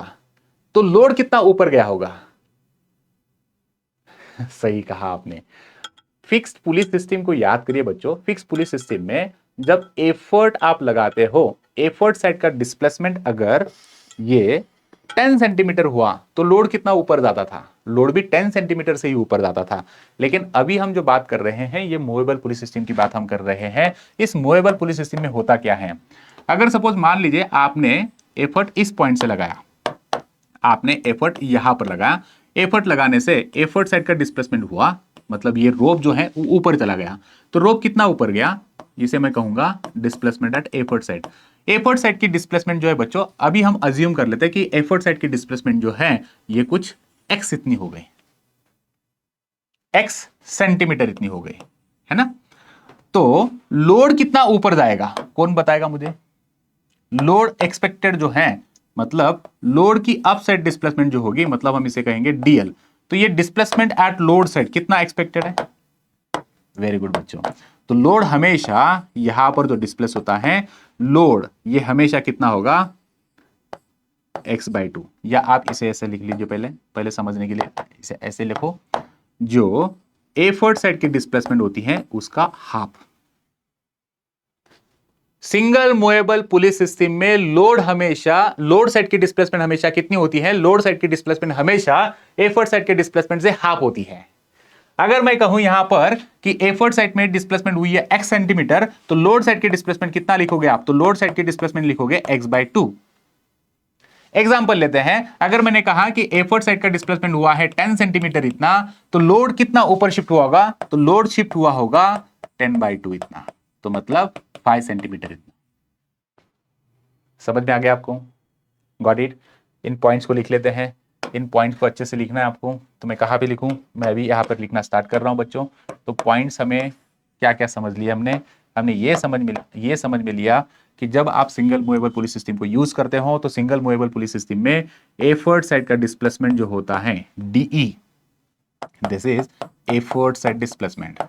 तो लोड कितना ऊपर गया होगा? सही कहा आपने। फिक्स्ड पुलिस सिस्टम को याद करिए बच्चों। फिक्स्ड पुलिस सिस्टम में जब एफर्ट आप लगाते हो, एफर्ट साइड का डिस्प्लेसमेंट अगर ये 10 सेंटीमीटर हुआ तो लोड कितना ऊपर जाता था? लोड भी 10 सेंटीमीटर से ही ऊपर जाता था। लेकिन अभी हम जो बात कर रहे हैं ये मूवेबल पुलिस सिस्टम की बात हम कर रहे हैं। इस मूवेबल पुलिस सिस्टम में होता क्या है, अगर सपोज मान लीजिए आपने एफर्ट इस पॉइंट से लगाया, आपने एफर्ट यहां पर लगाया, एफर्ट लगाने से एफर्ट साइड का डिस्प्लेसमेंट हुआ, मतलब ये रोप जो है ऊपर चला गया। तो रोप कितना ऊपर गया, इसे मैं कहूंगा displacement at effort side. Effort side की डिस्प्लेसमेंट जो है बच्चों, अभी हम अज्यूम कर लेते हैं कि एफर्ट साइड की डिस्प्लेसमेंट जो है ये कुछ एक्स इतनी हो गई, एक्स सेंटीमीटर इतनी हो गई, है ना। तो लोड कितना ऊपर जाएगा, कौन बताएगा मुझे? लोड एक्सपेक्टेड जो है, मतलब लोड की अप साइड डिस्प्लेसमेंट जो होगी, मतलब हम इसे कहेंगे डीएल। तो ये डिस्प्लेसमेंट एट लोड साइड कितना एक्सपेक्टेड है? वेरी गुड बच्चों। तो लोड हमेशा यहां पर जो डिस्प्लेस होता है, लोड ये हमेशा कितना होगा? x/2। या आप इसे ऐसे लिख लीजिए, पहले समझने के लिए इसे ऐसे लिखो, जो एफर्ट साइड की डिस्प्लेसमेंट होती है उसका half. Single movable pulleys system में लोड हमेशा, लोड साइड की डिस्प्लेसमेंट हमेशा कितनी होती है? लोड साइड की डिस्प्लेसमेंट हमेशा एफर्ट साइड के डिस्प्लेसमेंट से हाफ होती है। अगर मैं कहूं यहां पर कि एफर्ट साइड में डिस्प्लेसमेंट हुई है x सेंटीमीटर, तो लोड साइड की डिस्प्लेसमेंट कितना लिखोगे आप? तो लोड साइड की डिस्प्लेसमेंट लिखोगे x/2। एग्जांपल लेते हैं, अगर मैंने कहा कि एफर्ट साइड का डिस्प्लेसमेंट हुआ है 10 सेंटीमीटर इतना, तो लोड कितना ऊपर शिफ्ट हुआ होगा? तो लोड शिफ्ट हुआ होगा 10/2 इतना, तो मतलब 5 सेंटीमीटर इतना। समझ में आ गया आपको? Got it? इन पॉइंट्स को लिख लेते हैं। इन पॉइंट्स को अच्छे से लिखना है आपको। तो मैं कहाँ पे लिखूं? मैं अभी यहाँ पर लिखना स्टार्ट कर रहा हूं बच्चों। तो पॉइंट्स हमें क्या क्या समझ लिया हमने? हमने ये समझ में लिया कि जब आप सिंगल मूवेबल पुलिस सिस्टम को यूज करते हो, तो सिंगल मूवेबल पुलिस सिस्टम में एफर्ट साइड का डिस्प्लेसमेंट जो होता है DE, this is effort side displacement.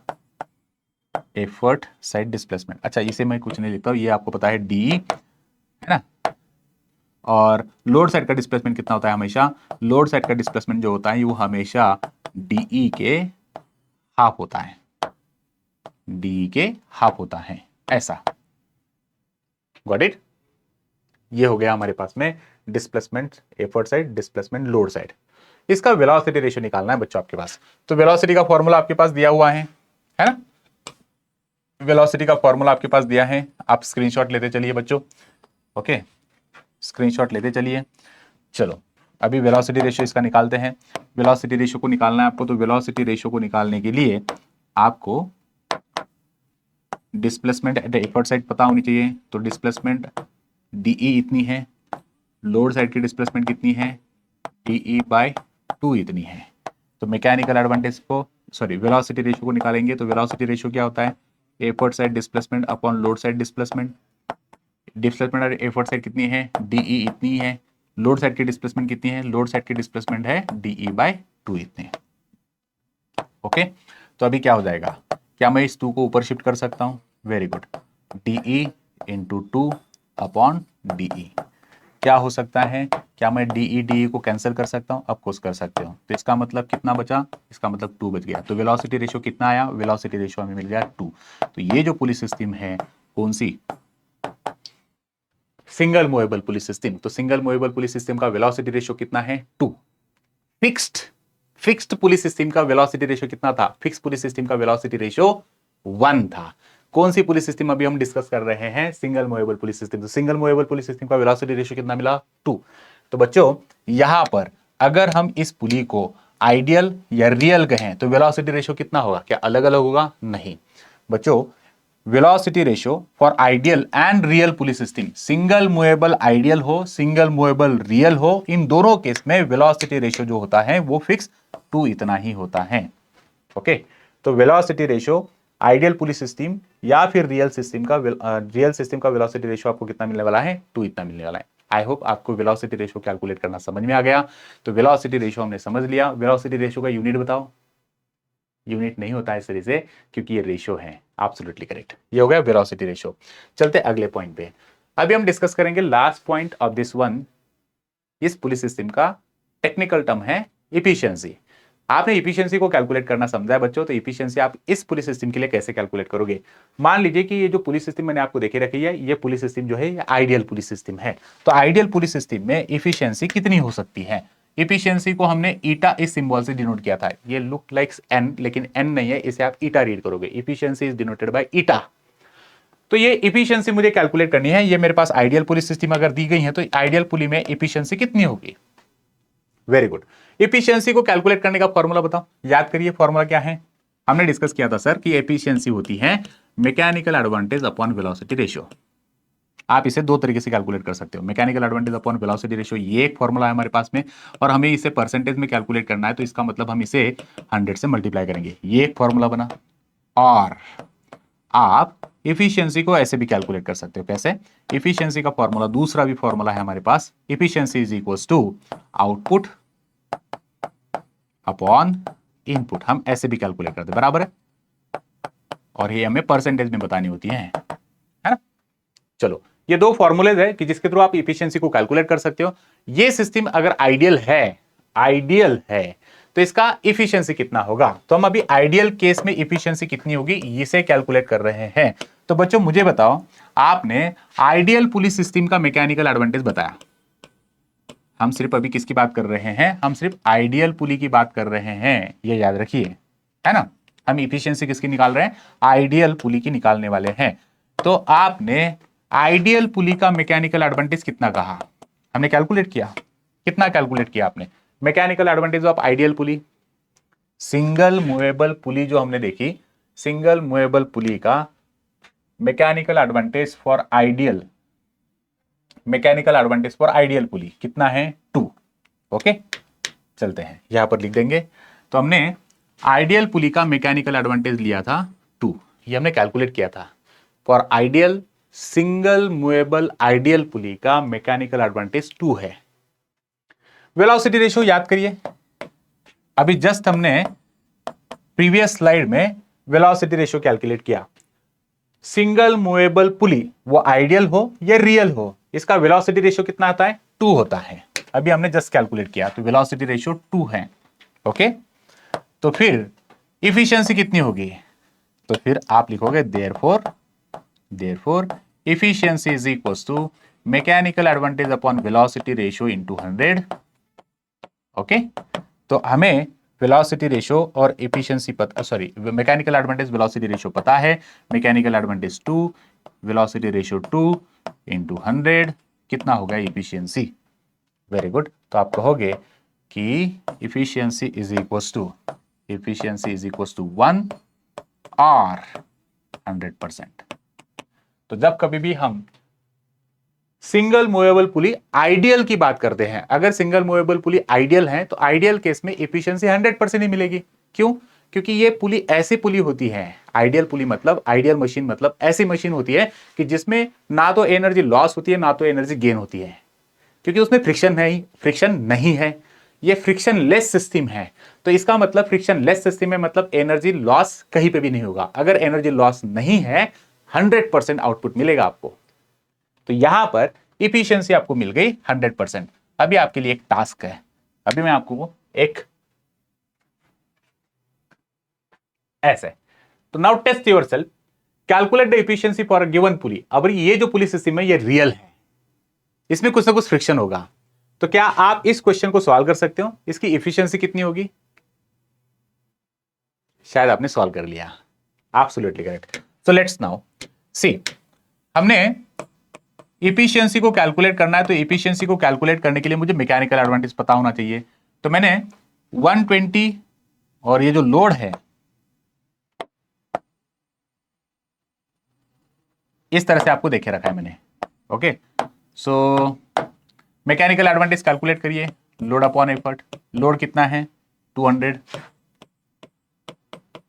Effort side displacement, अच्छा इसे मैं कुछ नहीं लिखता हूं, ये आपको पता है डीई, है ना। और लोड साइड का डिस्प्लेसमेंट कितना होता है? हमेशा लोड साइड का डिस्प्लेसमेंट जो होता है वो हमेशा डीई के हाफ होता है, डीई के हाफ होता है, ऐसा। Got it? ये हो गया हमारे पास में displacement effort side, displacement load side. इसका वेलोसिटी रेशियो निकालना है बच्चों आपके पास। तो वेलोसिटी का फॉर्मूला आपके पास दिया हुआ है ना। वेलोसिटी का फॉर्मूला आपके पास दिया है, आप स्क्रीनशॉट लेते चलिए बच्चों। ओके, स्क्रीनशॉट लेते चलिए। चलो अभी वेलोसिटी रेशियो इसका निकालते हैं। वेलोसिटी रेशियो को निकालना है आपको। तो वेलोसिटी रेशियो को निकालने के लिए आपको डिस्प्लेसमेंट एट एफर्ट साइड पता होनी चाहिए। तो डिस्प्लेसमेंट डीई इतनी है, लोड साइड की डिस्प्लेसमेंट कितनी है? DE/2 इतनी है। तो मैकेनिकल एडवांटेज को, सॉरी वेलोसिटी रेशियो को निकालेंगे। तो वेलोसिटी रेशियो क्या होता है? Effort side displacement upon load side displacement. Displacement effort side कितनी है? DE इतनी है। लोड साइड की डिस्प्लेसमेंट कितनी है? लोड साइड की डिस्प्लेसमेंट है DE/2 इतने। ओके, तो अभी क्या हो जाएगा? क्या मैं इस 2 को ऊपर शिफ्ट कर सकता हूं? Very good, DE/2 upon DE। क्या हो सकता है? क्या मैं DE को कैंसिल कर सकता हूं? ऑफकोर्स कर सकते हो। तो इसका मतलब कितना बचा? इसका मतलब 2 बच गया। तो वेलोसिटी रेशियो कितना आया? वेलोसिटी रेशियो हमें मिल गया 2। तो ये जो पुलिस सिस्टम है, कौन सी? Single movable pulleys system. तो सिंगल मूवेबल पुलिस सिस्टम का वेलोसिटी रेशियो कितना है? 2। फिक्स्ड पुलिस सिस्टम का वेलोसिटी रेशियो कितना था? फिक्स्ड पुलिस सिस्टम का वेलोसिटी रेशियो 1 था। कौन सी पुलिस सिस्टम अभी हम डिस्कस कर रहे हैं? Single movable pulleys system. तो सिंगल मूवेबल पुलिस सिस्टम का वेलोसिटी रेशियो कितना मिला? 2। तो बच्चों यहां पर अगर हम इस पुली को आइडियल या रियल कहें तो वेलोसिटी रेशियो कितना होगा? क्या अलग अलग होगा? नहीं बच्चों, velocity ratio for ideal and real pulleys system, single movable ideal हो, सिंगल मूवेबल रियल हो, इन दोनों केस में वेलोसिटी रेशियो जो होता है वो फिक्स 2 इतना ही होता है। ओके, तो velocity ratio ideal police system या फिर रियल सिस्टम का वेलोसिटी रेशियो आपको कितना मिलने वाला है? 2 इतना मिलने वाला है। आई होप आपको वेलोसिटी रेशियो कैलकुलेट करना समझ में आ गया। तो वेलोसिटी रेशियो हमने समझ लिया। वेलोसिटी रेशियो का यूनिट बताओ। यूनिट नहीं होता है इस तरह से, क्योंकि ये रेशियो है। एब्सोल्युटली करेक्ट, ये हो गया वेलोसिटी रेशियो। चलते अगले पॉइंट पे। अभी हम डिस्कस करेंगे last point of this one, इस पुलिस सिस्टम का टेक्निकल टर्म है इफिशियंसी। आपने इफिशियंसी को कैलकुलेट करना समझा है बच्चों, तो इफिशियंसी आप इस पुली सिस्टम के लिए कैसे कैलकुलेट करोगे। मान लीजिए कि ये जो पुलिस सिस्टम मैंने आपको देखे रखी है, ये पुलिस सिस्टम जो है ये आइडियल पुलिस सिस्टम है। तो आइडियल पुलिस सिस्टम में इफिशियंसी कितनी हो सकती है। इफिशियंसी को हमने ईटा इस सिंबल से डिनोट किया था, ये लुक लाइक्स एन, लेकिन एन नहीं है, इसे आप ईटा रीड करोगे। इफिशियंसी इज डिनोटेड बाय ईटा। तो ये इफिशियंसी मुझे कैलकुलेट करनी है। ये मेरे पास आइडियल पुलिस सिस्टम अगर दी गई है तो आइडियल पुली में इफिशियंसी कितनी होगी। Very good. इफिशियंसी को कैलकुलेट करने का फॉर्मूला बताओ, याद करिए फॉर्मूला क्या है। हमने डिस्कस किया था सर कि एफिशिएंसी होती है mechanical advantage upon velocity ratio. आप इसे दो तरीके से कैलकुलेट कर सकते हो, mechanical advantage upon velocity ratio, ये एक फॉर्मूला है हमारे पास में, और हमें इसे परसेंटेज में कैलकुलेट करना है, तो इसका मतलब हम इसे 100 से मल्टीप्लाई करेंगे, ये एक फॉर्मूला बना। और आप इफिशियंसी को ऐसे भी कैलकुलेट कर सकते हो, कैसे। इफिशियंसी का फॉर्मूला, दूसरा भी फॉर्मूला है हमारे पास, efficiency is equals to output upon input, हम ऐसे भी कैलकुलेट करते हैं, बराबर है। और ये हमें परसेंटेज में बतानी होती है ना। चलो, ये दो फॉर्मूलेज है कि जिसके थ्रू आप इफिशियंसी को कैलकुलेट कर सकते हो। ये सिस्टम अगर आइडियल है तो इसका इफिशियंसी कितना होगा। तो हम अभी आइडियल केस में इफिशियंसी कितनी होगी इसे कैलकुलेट कर रहे हैं। तो बच्चों मुझे बताओ, आपने आइडियल पुलिस सिस्टम का मैकेनिकल एडवांटेज बताया, हम सिर्फ अभी किसकी बात कर रहे हैं, हम सिर्फ आइडियल पुली की बात कर रहे हैं, ये याद रखिए, है ना। हम इफिशियंसी किसकी निकाल रहे हैं, आइडियल पुली की निकालने वाले हैं। तो आपने आइडियल पुली का मैकेनिकल एडवांटेज कितना कहा, हमने कैलकुलेट किया, कितना कैलकुलेट किया आपने mechanical advantage of ideal pulley. Single movable pulley जो हमने देखी, सिंगल मूवेबल पुली का mechanical advantage for ideal, mechanical advantage for ideal pulley कितना है, 2। ओके, चलते हैं यहां पर लिख देंगे। तो हमने आइडियल पुली का मैकेनिकल एडवांटेज लिया था 2, ये हमने कैलकुलेट किया था। For ideal single movable ideal pulley का मैकेनिकल एडवांटेज 2 है। वेलोसिटी रेशियो याद करिए, अभी जस्ट हमने प्रीवियस स्लाइड में वेलोसिटी रेशियो कैलकुलेट किया। सिंगल मूवेबल पुली वो आइडियल हो या रियल हो, इसका वेलोसिटी रेशियो कितना आता है, 2 होता है। अभी हमने जस्ट कैलकुलेट किया, तो वेलोसिटी रेशियो 2 है। ओके, तो फिर इफिशियंसी कितनी होगी, तो फिर आप लिखोगे therefore efficiency is equals to mechanical advantage upon velocity ratio into 100। Okay, तो हमें वेलोसिटी रेशियो और एफिशिएंसी पता, sorry mechanical advantage velocity ratio पता है, mechanical advantage 2, velocity ratio 2 into 100 कितना होगा एफिशिएंसी। वेरी गुड, तो आप कहोगे कि एफिशिएंसी इज इक्वल्स टू 1 और 100%। तो जब कभी भी हम सिंगल मूवेबल पुली आइडियल की बात करते हैं, अगर सिंगल मूवेबल पुली आइडियल है तो आइडियल केस में एफिशिएंसी 100% ही मिलेगी। क्यों, क्योंकि ये पुली ऐसी पुली होती है, आइडियल पुली मतलब आइडियल मशीन मतलब ऐसी मशीन होती है कि जिसमें ना तो एनर्जी लॉस होती है ना तो एनर्जी गेन होती है, क्योंकि उसमें फ्रिक्शन नहीं है, ये फ्रिक्शन लेस सिस्टम है। तो इसका मतलब फ्रिक्शन लेस सिस्टम है मतलब एनर्जी लॉस कहीं पे भी नहीं होगा। अगर एनर्जी लॉस नहीं है 100% आउटपुट मिलेगा आपको। तो यहां पर इफिशियंसी आपको मिल गई 100%। अभी आपके लिए एक टास्क है, अभी मैं आपको एक ऐसे, तो now test yourself, calculate the efficiency for a given pulley. अब ये जो पुली सिस्टम है ये रियल है, इसमें कुछ ना कुछ फ्रिक्शन होगा, तो क्या आप इस क्वेश्चन को सॉल्व कर सकते हो, इसकी इफिशियंसी कितनी होगी। शायद आपने सॉल्व कर लिया, absolutely correct. So let's now see, हमने इफिशियंसी को कैलकुलेट करना है, तो इफिशियंसी को कैलकुलेट करने के लिए मुझे मैकेनिकल एडवांटेज पता होना चाहिए। तो मैंने 120 और ये जो लोड है इस तरह से आपको देखे रखा है मैंने। Okay, so mechanical advantage calculate करिए, लोड अपॉन एफर्ट। लोड कितना है 200,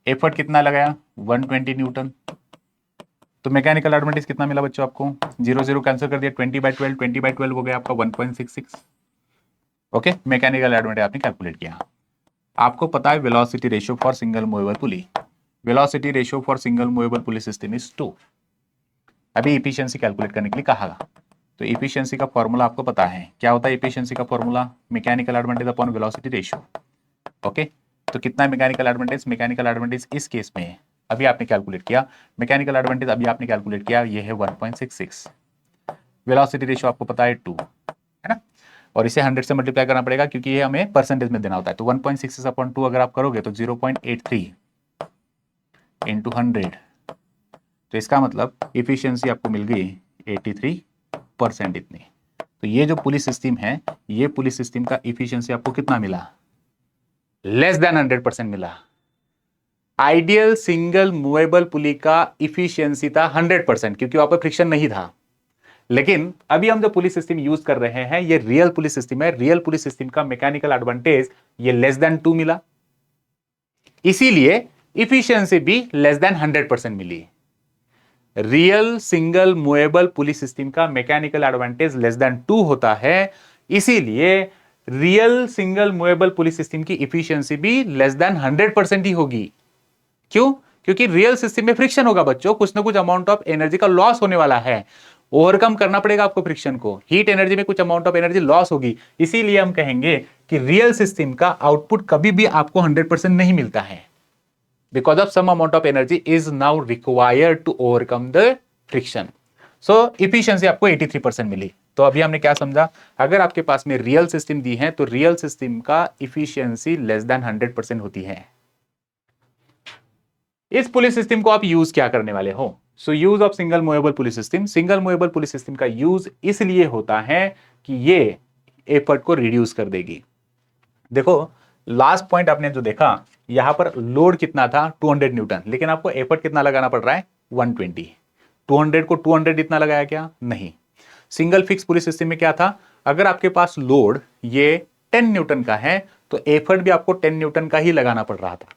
एफर्ट कितना लगाया 120 न्यूटन। तो मैकेनिकल एडवांटेज कितना मिला बच्चों आपको, 0 0 कैंसिल कर दिया, 20/12 20/12 हो गया आपका 1.66। ओके, मैकेनिकल एडवांटेज आपने कैलकुलेट किया। आपको पता है velocity ratio for single movable pulley, velocity ratio for single movable pulley system is 2। अभी इफिशियंसी कैलकुलेट करने के लिए कहा, तो इफिशियंसी का फॉर्मूला आपको पता है क्या होता है। इफिशियंसी का formula mechanical advantage upon velocity ratio. Okay, तो कितना है मैकेनिकल एडवांटेज? मैकेनिकल एडवांटेज इस केस में अभी आपने कैलकुलेट किया, मैकेनिकल एडवांटेज अभी आपने कैलकुलेट किया, ये है 1.66। वेलोसिटी रेशियो आपको पता है 2, है ना, और इसे 100 से मल्टीप्लाई करना पड़ेगा क्योंकि ये हमें परसेंटेज में देना होता है। तो 1.66 अपॉन 2 अगर आप करोगे तो 0.83 इंटू 100, तो इसका मतलब इफिशियंसी आपको मिल गई 83% इतनी। तो ये जो पुलिस सिस्टम है, ये पुलिस सिस्टम का इफिशियंसी आपको कितना मिला? लेस देन 100% मिला। आइडियल सिंगल मूवेबल पुली का इफिशियंसी था 100% क्योंकि वहां पर फ्रिक्शन नहीं था। लेकिन अभी हम जो पुलिस सिस्टम यूज कर रहे हैं ये रियल पुलिस सिस्टम है। रियल पुलिस सिस्टम का मैकेनिकल एडवांटेज ये लेस देन 2 मिला, इसीलिए इफिशियंसी भी लेस देन 100% मिली। Real single movable pulleys system का मैकेनिकल एडवांटेज लेस देन 2 होता है, इसीलिए real single movable pulleys system की इफिशियंसी भी लेस देन 100% ही होगी। क्यों? क्योंकि रियल सिस्टम में फ्रिक्शन होगा बच्चों, कुछ ना कुछ अमाउंट ऑफ एनर्जी का लॉस होने वाला है, ओवरकम करना पड़ेगा आपको फ्रिक्शन को, हीट एनर्जी में कुछ अमाउंट ऑफ एनर्जी लॉस होगी। इसीलिए हम कहेंगे कि रियल सिस्टम का आउटपुट कभी भी आपको 100% नहीं मिलता है, because of some amount of energy is now required to overcome the friction. So efficiency आपको 83% मिली। तो अभी हमने क्या समझा? अगर आपके पास में रियल सिस्टम दी है तो रियल सिस्टम का इफिशियंसी लेस देन 100% होती है। इस पुलिस सिस्टम को आप यूज क्या करने वाले हो? So use of single movable pulleys system. Single movable pulleys system का यूज इसलिए होता है कि ये एफर्ट को रिड्यूस कर देगी। देखो लास्ट पॉइंट आपने जो देखा, यहां पर लोड कितना था 200 न्यूटन, लेकिन आपको एफर्ट कितना लगाना पड़ रहा है 120। 200 को 200 इतना लगाया क्या? नहीं। सिंगल फिक्स पुलिस सिस्टम में क्या था, अगर आपके पास लोड ये 10 न्यूटन का है तो एफर्ट भी आपको 10 न्यूटन का ही लगाना पड़ रहा था।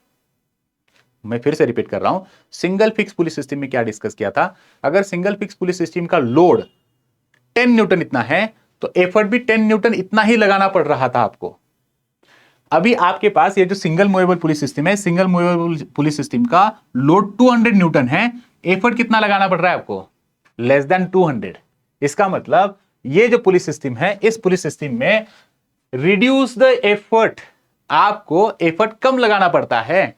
मैं फिर से रिपीट कर रहा हूं, सिंगल फिक्स पुलिस सिस्टम में क्या डिस्कस किया था, अगर सिंगल फिक्स पुलिस सिस्टम का लोड 10 न्यूटन इतना है तो एफर्ट भी 10 न्यूटन इतना ही लगाना पड़ रहा था आपको। अभी आपके पास ये जो सिंगल मूवेबल पुलिस सिस्टम है, सिंगल मूवेबल पुलिस सिस्टम का लोड 200 न्यूटन है, एफर्ट कितना लगाना पड़ रहा है आपको? Less than 200। इसका मतलब ये जो पुलिस सिस्टम है, इस पुलिस सिस्टम में रिड्यूस द एफर्ट, आपको एफर्ट कम लगाना पड़ता है।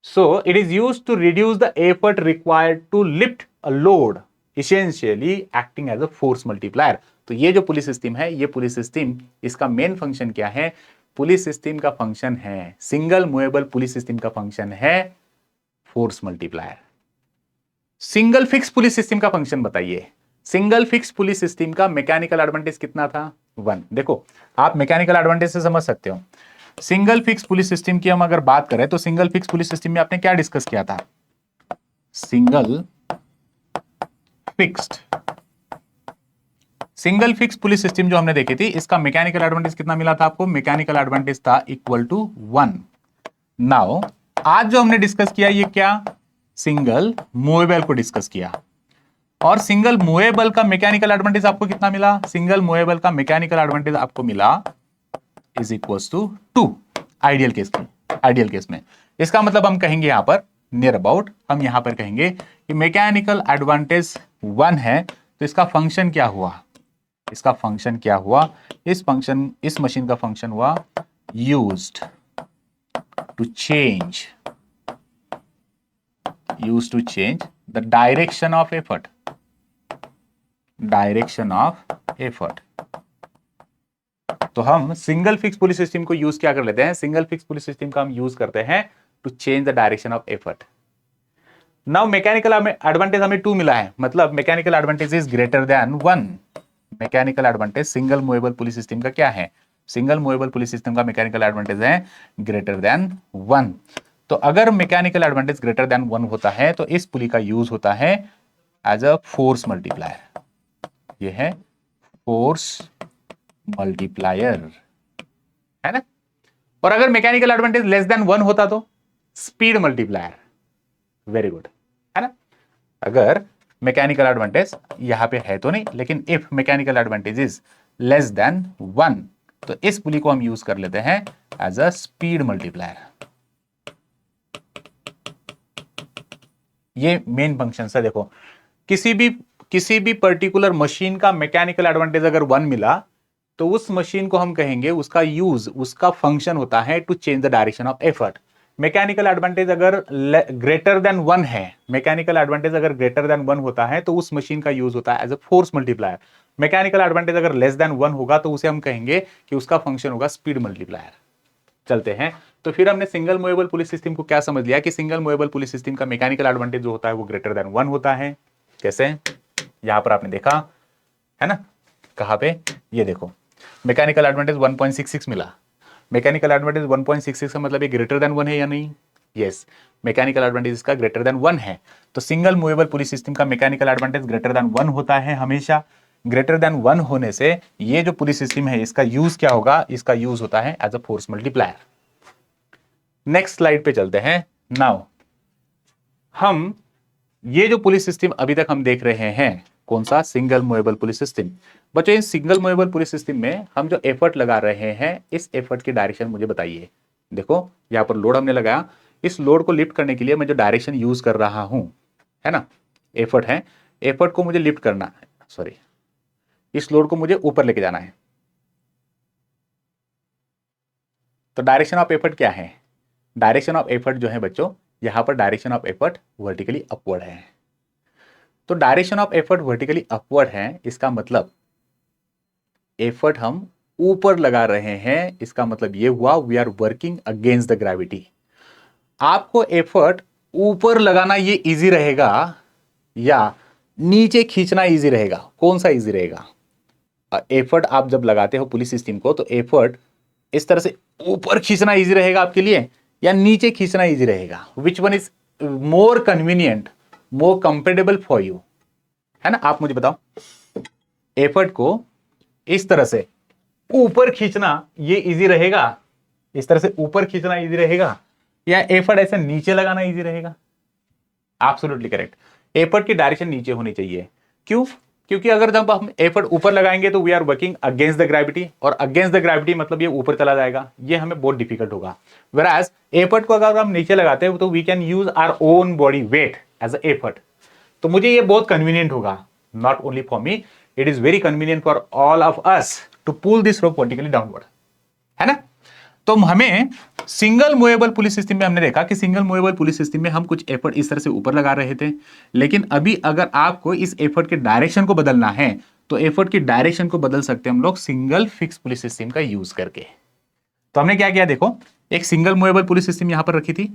So it is used to reduce the effort required to lift a load, essentially acting as a force multiplier। तो ये जो पुलिस सिस्टम है, ये पुलिस सिस्टम, इसका मेन फंक्शन क्या है? पुलिस सिस्टम का फंक्शन है, सिंगल मूवेबल पुलिस सिस्टम का फंक्शन है force multiplier. Single fix pulleys system का फंक्शन बताइए। सिंगल फिक्स पुलिस सिस्टम का मैकेनिकल एडवांटेज कितना था? 1। देखो आप मैकेनिकल एडवांटेज से समझ सकते हो। सिंगल फिक्स पुलिस सिस्टम की हम अगर बात करें तो सिंगल फिक्स पुलिस सिस्टम में आपने क्या डिस्कस किया था? सिंगल फिक्स पुलिस सिस्टम जो हमने देखी थी, इसका मैकेनिकल एडवांटेज कितना मिला था आपको? मैकेनिकल एडवांटेज था इक्वल टू 1। नाउ आज जो हमने डिस्कस किया ये क्या? सिंगल मूवेबल को डिस्कस किया, और सिंगल मूवेबल का मैकेनिकल एडवांटेज आपको कितना मिला? सिंगल मूवेबल का मैकेनिकल एडवांटेज आपको मिला is equal to 2 ideal case में। इसका मतलब हम कहेंगे यहां पर नियर अबाउट, हम यहां पर कहेंगे कि मैकेनिकल एडवांटेज 1 है, तो इसका फंक्शन क्या हुआ? इसका फंक्शन क्या हुआ? इस मशीन का फंक्शन हुआ used to change the direction of effort. तो हम सिंगल फिक्स पुलिस सिस्टम को यूज क्या कर लेते हैं? सिंगल फिक्स पुलिस सिस्टम का हम यूज करते हैं to change the direction of effort. Now mechanical advantage हमें 2 मिला है, मतलब mechanical advantage is greater than 1। Mechanical advantage single movable pulleys system का क्या है? सिंगल मूवेबल पुलिस सिस्टम का मैकेनिकल एडवांटेज है ग्रेटर देन 1। तो अगर मैकेनिकल एडवांटेज ग्रेटर देन 1 होता है तो इस पुली का यूज होता है एज अ फोर्स मल्टीप्लायर। ये है फोर्स मल्टीप्लायर, है ना। और अगर मैकेनिकल एडवांटेज लेस देन 1 होता तो स्पीड मल्टीप्लायर। वेरी गुड, है ना। अगर मैकेनिकल एडवांटेज यहां पे है तो नहीं, लेकिन if mechanical advantage is less than 1 तो इस पुली को हम यूज कर लेते हैं एज अ स्पीड मल्टीप्लायर। ये मेन फंक्शन है। देखो किसी भी किसी भी पर्टिकुलर मशीन का मैकेनिकल एडवांटेज अगर 1 मिला तो उस मशीन को हम कहेंगे उसका यूज, उसका फंक्शन होता है to change the direction of effort. Mechanical advantage अगर ग्रेटर देन 1 है, मैकेनिकल एडवांटेज अगर ग्रेटर देन 1 होता है तो उस मशीन का यूज होता है as a force multiplier. Mechanical advantage अगर लेस देन 1 होगा तो उसे हम कहेंगे कि उसका फंक्शन होगा स्पीड मल्टीप्लायर। चलते हैं, तो फिर हमने सिंगल मूवेबल पुली सिस्टम को क्या समझ लिया कि सिंगल मूवेबल पुली सिस्टम का मैकेनिकल एडवांटेज जो होता है वो ग्रेटर देन 1 होता है। कैसे? यहां पर आपने देखा है ना, कहां पे, ये देखो मैकेनिकल एडवांटेज 1.66 मिला। मैकेनिकल एडवांटेज 1.66 का मतलब ये ग्रेटर देन 1 है या नहीं? यस, मैकेनिकल एडवांटेज इसका ग्रेटर देन 1 है। तो सिंगल मूवेबल पुली सिस्टम का मैकेनिकल एडवांटेज ग्रेटर देन 1 होता है हमेशा। ग्रेटर देन 1 होने से ये जो पुलिस सिस्टम है इसका यूज क्या होगा? इसका यूज होता है as a force multiplier. Next slide पे चलते हैं। नाउ हम ये जो पुलिस सिस्टम अभी तक हम देख रहे हैं, कौन सा? Single movable pulleys system. बच्चों इस सिंगल मूवेबल पुलिस सिस्टम में हम जो एफर्ट लगा रहे हैं, इस एफर्ट की डायरेक्शन मुझे बताइए। देखो यहां पर लोड हमने लगाया, इस लोड को लिफ्ट करने के लिए मैं जो डायरेक्शन यूज कर रहा हूं, है ना, एफर्ट है, एफर्ट को मुझे लिफ्ट करना है, सॉरी इस लोड को मुझे ऊपर लेके जाना है। तो डायरेक्शन ऑफ एफर्ट क्या है? डायरेक्शन ऑफ एफर्ट जो है बच्चों, यहां पर direction of effort vertically upward है। तो direction of effort vertically upward है, इसका मतलब एफर्ट हम ऊपर लगा रहे हैं, इसका मतलब यह हुआ we are working against the gravity. आपको एफर्ट ऊपर लगाना ये इजी रहेगा या नीचे खींचना इजी रहेगा? कौन सा इजी रहेगा? एफर्ट आप जब लगाते हो पुलिस सिस्टम को तो एफर्ट इस तरह से ऊपर खींचना इजी रहेगा आपके लिए या नीचे खींचना इजी रहेगा? Which one is more convenient, more comfortable for you, है ना? आप मुझे बताओ, एफर्ट को इस तरह से ऊपर खींचना ये इजी रहेगा, इस तरह से ऊपर खींचना इजी रहेगा, या एफर्ट ऐसे नीचे लगाना इजी रहेगा? एब्सोल्युटली करेक्ट, एफर्ट की डायरेक्शन नीचे होनी चाहिए। क्यों? क्योंकि अगर जब हम एफर्ट ऊपर लगाएंगे तो we are working against the gravity, और अगेंस्ट द ग्रेविटी मतलब ये ऊपर चला जाएगा, ये हमें बहुत डिफिकल्ट होगा। व्हेयरएज एफर्ट को अगर हम नीचे लगाते हैं तो we can use our own body weight as a effort, तो मुझे ये बहुत कन्वीनियंट होगा। Not only for me, it is very convenient for all of us to pull this rope vertically downward, है ना? तो हमें सिंगल मूवेबल पुलिस सिस्टम में हमने देखा कि सिंगल मूवेबल पुलिस सिस्टम में हम कुछ एफर्ट इस तरह से ऊपर लगा रहे थे, लेकिन अभी अगर आपको इस एफर्ट के डायरेक्शन को बदलना है तो एफर्ट की डायरेक्शन को बदल सकते हैं हम लोग सिंगल फिक्स पुलिस सिस्टम का यूज करके। तो हमने क्या किया, देखो एक सिंगल मूवेबल पुलिस सिस्टम यहां पर रखी थी,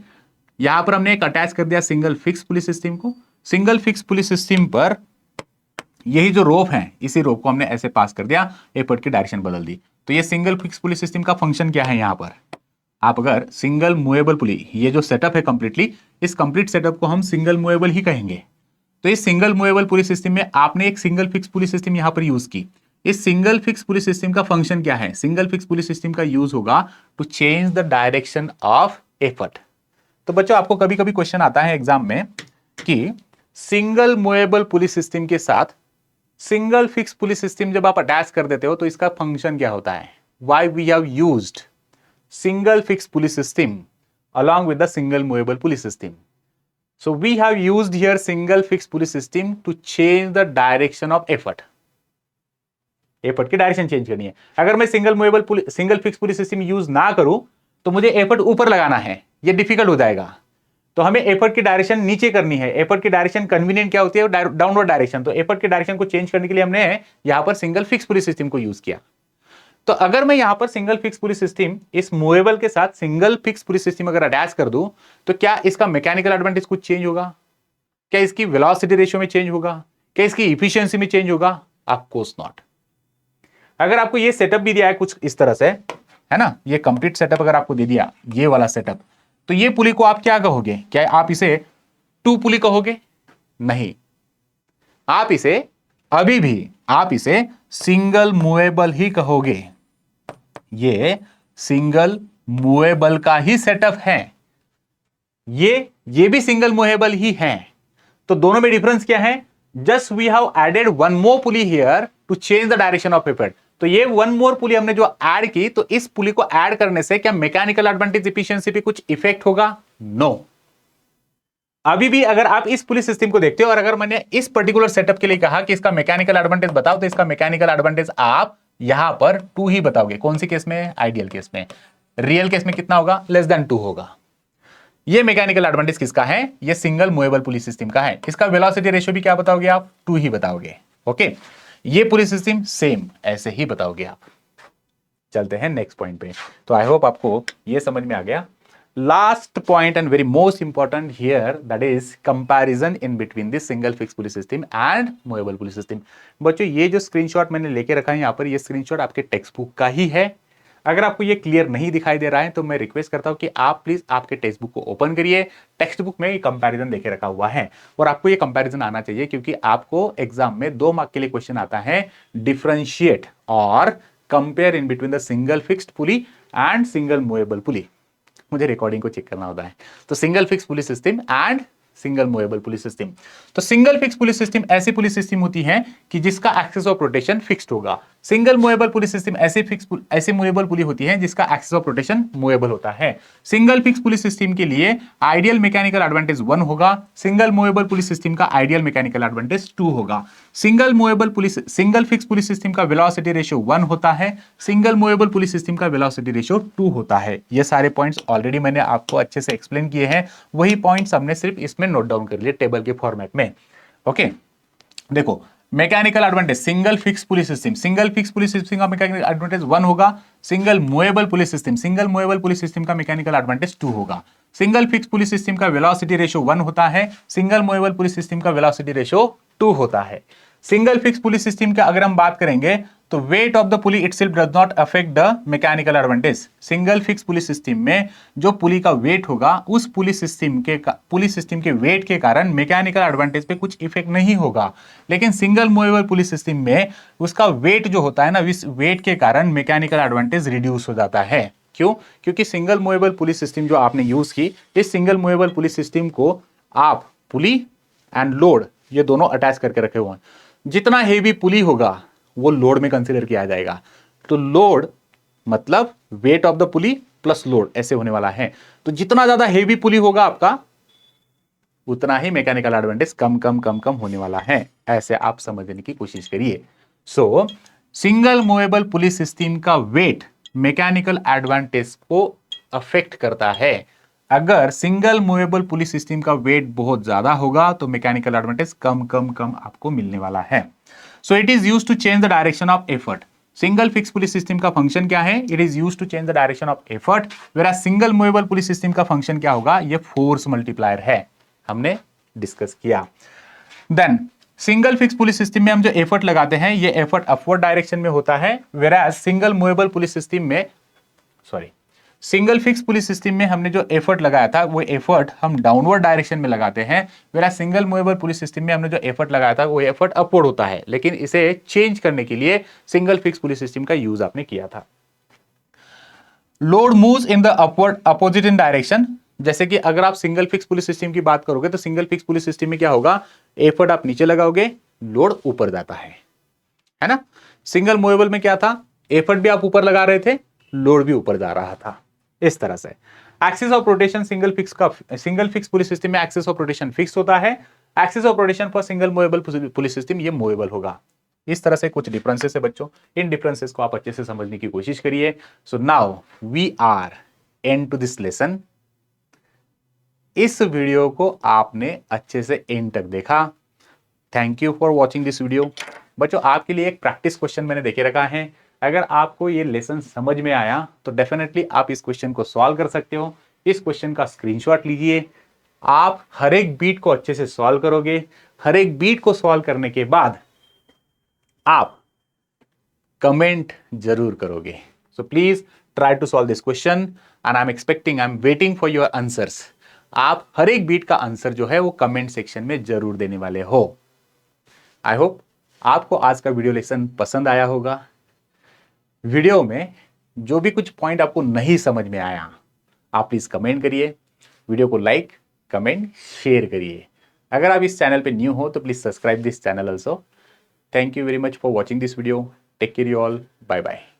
यहां पर हमने एक अटैच कर दिया सिंगल फिक्स पुलिस सिस्टम को। सिंगल फिक्स पुलिस सिस्टम पर यही जो रोप है, इसी रोप को हमने ऐसे पास कर दिया, एफर्ट की डायरेक्शन बदल दी। तो ये सिंगल फिक्स पुली सिस्टम का फंक्शन क्या है? यहां पर आप अगर सिंगल मूवेबल पुली, ये जो सेटअप है कंप्लीटली, इस कंप्लीट सेटअप को हम सिंगल मूवेबल ही कहेंगे। तो इस सिंगल मूवेबल पुली सिस्टम में आपने एक सिंगल फिक्स पुली सिस्टम यहां पर यूज की। इस सिंगल फिक्स पुली सिस्टम का फंक्शन क्या है? सिंगल फिक्स पुली सिस्टम का यूज होगा to change the direction of effort. तो बच्चों आपको कभी कभी क्वेश्चन आता है एग्जाम में कि सिंगल मूवेबल पुली सिस्टम के साथ सिंगल फिक्स पुलिस सिस्टम जब आप अटैच कर देते हो तो इसका फंक्शन क्या होता है? Why we have used single fix pulleys system along with the single movable pulley system. So we have used here single fixed pulley system to change the direction of effort. Effort की direction change करनी है। अगर मैं single fix pulleys system use ना करूं तो मुझे effort ऊपर लगाना है, ये डिफिकल्ट हो जाएगा। तो हमें एफर्ट की डायरेक्शन नीचे करनी है। एफर्ट की डायरेक्शन कन्वीनियंट क्या होती है? Downward direction. तो एफर्ट की डायरेक्शन को चेंज करने के लिए हमने यहां पर सिंगल फिक्स पुलिस सिस्टम को यूज किया। तो अगर मैं यहां पर सिंगल फिक्स पुलिस सिस्टम इस मूवेबल के साथ सिंगल फिक्स पुलिस सिस्टम अगर अटैच कर दूं तो क्या इसका मैकेनिकल एडवांटेज कुछ चेंज होगा? क्या इसकी वेलोसिटी रेशियो में चेंज होगा? क्या इसकी इफिशियंसी में चेंज होगा? Of course not. अगर आपको ये सेटअप भी दिया है कुछ इस तरह से, है ना, ये कंप्लीट सेटअप अगर आपको दे दिया, ये वाला सेटअप, तो ये पुली को आप क्या कहोगे? क्या आप इसे टू पुली कहोगे? नहीं, आप इसे अभी भी आप इसे सिंगल मूवेबल ही कहोगे। ये सिंगल मूवेबल का ही सेटअप है, ये भी सिंगल मूवेबल ही है। तो दोनों में डिफरेंस क्या है? Just we have added one more pulley here to change the direction of effort. तो ये वन मोर पुली हमने जो ऐड की, तो इस पुली को ऐड करने से क्या मैकेनिकल एडवांटेज इफिशियंसी पे कुछ इफेक्ट होगा? नो। अभी भी अगर आप इस पुलिस सिस्टम को देखते हो और अगर मैंने इस पर्टिकुलर सेटअप के लिए कहा कि इसका मैकेनिकल एडवांटेज बताओ, तो इसका मैकेनिकल एडवांटेज आप यहां पर 2 ही बताओगे। कौन सी केस में? आइडियल केस में। रियल केस में कितना होगा? लेस देन 2 होगा। ये मैकेनिकल एडवांटेज किसका है? ये सिंगल मूवेबल पुलिस सिस्टम का है। इसका वेलोसिटी रेशियो भी क्या बताओगे आप? 2 ही बताओगे। ओके, ये पुलिस सिस्टम सेम ऐसे ही बताओगे आप। चलते हैं नेक्स्ट पॉइंट पे। तो आई होप आपको ये समझ में आ गया। Last point and very most important here, that is comparison in between this single fix pulleys system and movable pulleys system. बच्चों, ये जो स्क्रीनशॉट मैंने लेके रखा है यहां पर, ये स्क्रीनशॉट आपके टेक्स्ट बुक का ही है। अगर आपको ये क्लियर नहीं दिखाई दे रहा है तो मैं रिक्वेस्ट करता हूं कि आप प्लीज आपके टेक्स्ट बुक को ओपन करिए। टेक्स्ट बुक में ये कंपैरिजन देके रखा हुआ है और आपको ये कंपैरिजन आना चाहिए, क्योंकि आपको एग्जाम में 2 मार्क के लिए क्वेश्चन आता है, डिफरेंशिएट और compare in between the single fixed pulley and single movable पुली। मुझे रिकॉर्डिंग को चेक करना होता है। तो single fix pulleys system and single movable pulleys system. तो सिंगल फिक्स पुलिस सिस्टम ऐसी पुलिस सिस्टम होती है कि जिसका एक्सेस ऑफ रोटेशन फिक्स्ड होगा। सिंगल मूवेबल पुलिस सिस्टम ऐसे मूवेबल पुलिस होती है जिसका एक्सेस ऑफ रोटेशन मूवेबल होता है। सिंगल फिक्स पुलिस सिस्टम के लिए आइडियल मैकेनिकल एडवांटेज 1 होगा, सिंगल मूवेबल पुलिस सिस्टम का आइडियल मैकेनिकल एडवांटेज 2 होगा। सिंगल फिक्स पुलिस सिस्टम का वेलोसिटी रेशियो 1 होता है, सिंगल मूवेबल पुलिस सिस्टम का वेलोसिटी रेशियो 2 होता है। ये सारे पॉइंट्स ऑलरेडी मैंने आपको अच्छे से एक्सप्लेन किए हैं, वही पॉइंट्स हमने सिर्फ इसमें नोट डाउन कर लिए टेबल के फॉर्मेट में। ओके, देखो mechanical advantage single fix pulleys system का मैकेनिकल एडवांटेज 1 होगा, सिंगल मूवेबल पुलिस सिस्टम का मैकेनिकल एडवांटेज 2 होगा। सिंगल फिक्स पुलिस सिस्टम का वेलोसिटी रेशियो 1 होता है, सिंगल मूवेबल पुलिस सिस्टम का वेलोसिटी रेशियो 2 होता है। सिंगल फिक्स पुलिस सिस्टम का अगर हम बात करेंगे तो weight of the pulley itself does not affect the mechanical advantage. Single fix pulleys system में जो पुली का वेट होगा, उस पुलिस सिस्टम के वेट के कारण मैकेनिकल एडवांटेज पे कुछ इफेक्ट नहीं होगा। लेकिन सिंगल मूवेबल पुलिस सिस्टम में उसका वेट जो होता है ना, इस वेट के कारण मैकेनिकल एडवांटेज रिड्यूस हो जाता है। क्यों? क्योंकि सिंगल मूवेबल पुलिस सिस्टम जो आपने यूज की, इस सिंगल मूवेबल पुलिस सिस्टम को आप पुली एंड लोड ये दोनों अटैच करके रखे हुए हैं। जितना हेवी पुली होगा वो लोड में कंसीडर किया जाएगा। तो लोड मतलब weight of the pulley plus load ऐसे होने वाला है। तो जितना ज्यादा हेवी पुली होगा आपका, उतना ही मैकेनिकल एडवांटेज कम कम कम कम होने वाला है। ऐसे आप समझने की कोशिश करिए। सो सिंगल मूवेबल पुलिस सिस्टम का वेट मैकेनिकल एडवांटेज को अफेक्ट करता है। अगर सिंगल मूवेबल पुलिस सिस्टम का वेट बहुत ज्यादा होगा तो मैकेनिकल एडवांटेज कम कम कम आपको मिलने वाला है। So it is used to change the direction of effort. Single fix pulleys system का फंक्शन क्या है? It is used to change the direction of effort, where single movable pulleys system का function क्या होगा? ये फोर्स मल्टीप्लायर है, हमने discuss किया। Then single fix pulleys system में हम जो एफर्ट लगाते हैं, ये एफर्ट अपवर्ड डायरेक्शन में होता है, where single movable pulleys system में सिंगल फिक्स पुलिस सिस्टम में हमने जो एफर्ट लगाया था वो एफर्ट हम डाउनवर्ड डायरेक्शन में लगाते हैं, where single movable pulleys system में हमने जो एफर्ट लगाया था वो एफर्ट अपवर्ड होता है। लेकिन इसे चेंज करने के लिए सिंगल फिक्स पुलिस सिस्टम का यूज आपने किया था। Load moves in the upward opposite in direction. जैसे कि अगर आप सिंगल फिक्स पुलिस सिस्टम की बात करोगे तो सिंगल फिक्स पुलिस सिस्टम में क्या होगा? एफर्ट आप नीचे लगाओगे, लोड ऊपर जाता है ना। सिंगल मूवेबल में क्या था? एफर्ट भी आप ऊपर लगा रहे थे, लोड भी ऊपर जा रहा था। इस तरह से axis of rotation single fix pulleys system में एक्सिस ऑफ रोटेशन फिक्स होता है। Axis of rotation for single movable pulleys system ये मूवेबल होगा। इस तरह से कुछ डिफरेंसेस है बच्चों, इन डिफरेंसेस को आप अच्छे से समझने की कोशिश करिए। So now we are end to this lesson. इस वीडियो को आपने अच्छे से एंड तक देखा। Thank you for watching this video. बच्चों, आपके लिए एक प्रैक्टिस क्वेश्चन मैंने देके रखा है। अगर आपको ये लेसन समझ में आया तो डेफिनेटली आप इस क्वेश्चन को सॉल्व कर सकते हो। इस क्वेश्चन का स्क्रीनशॉट लीजिए। आप हर एक बीट को अच्छे से सॉल्व करोगे। हर एक बीट को सॉल्व करने के बाद आप कमेंट जरूर करोगे। So please try to solve this question and I am waiting for your answers. आप हर एक बीट का आंसर जो है वो कमेंट सेक्शन में जरूर देने वाले हो। आई होप आपको आज का वीडियो लेसन पसंद आया होगा। वीडियो में जो भी कुछ पॉइंट आपको नहीं समझ में आया, आप प्लीज कमेंट करिए। वीडियो को लाइक, कमेंट, शेयर करिए। अगर आप इस चैनल पे न्यू हो तो please subscribe this channel also. Thank you very much for watching this video. Take care you all. Bye bye.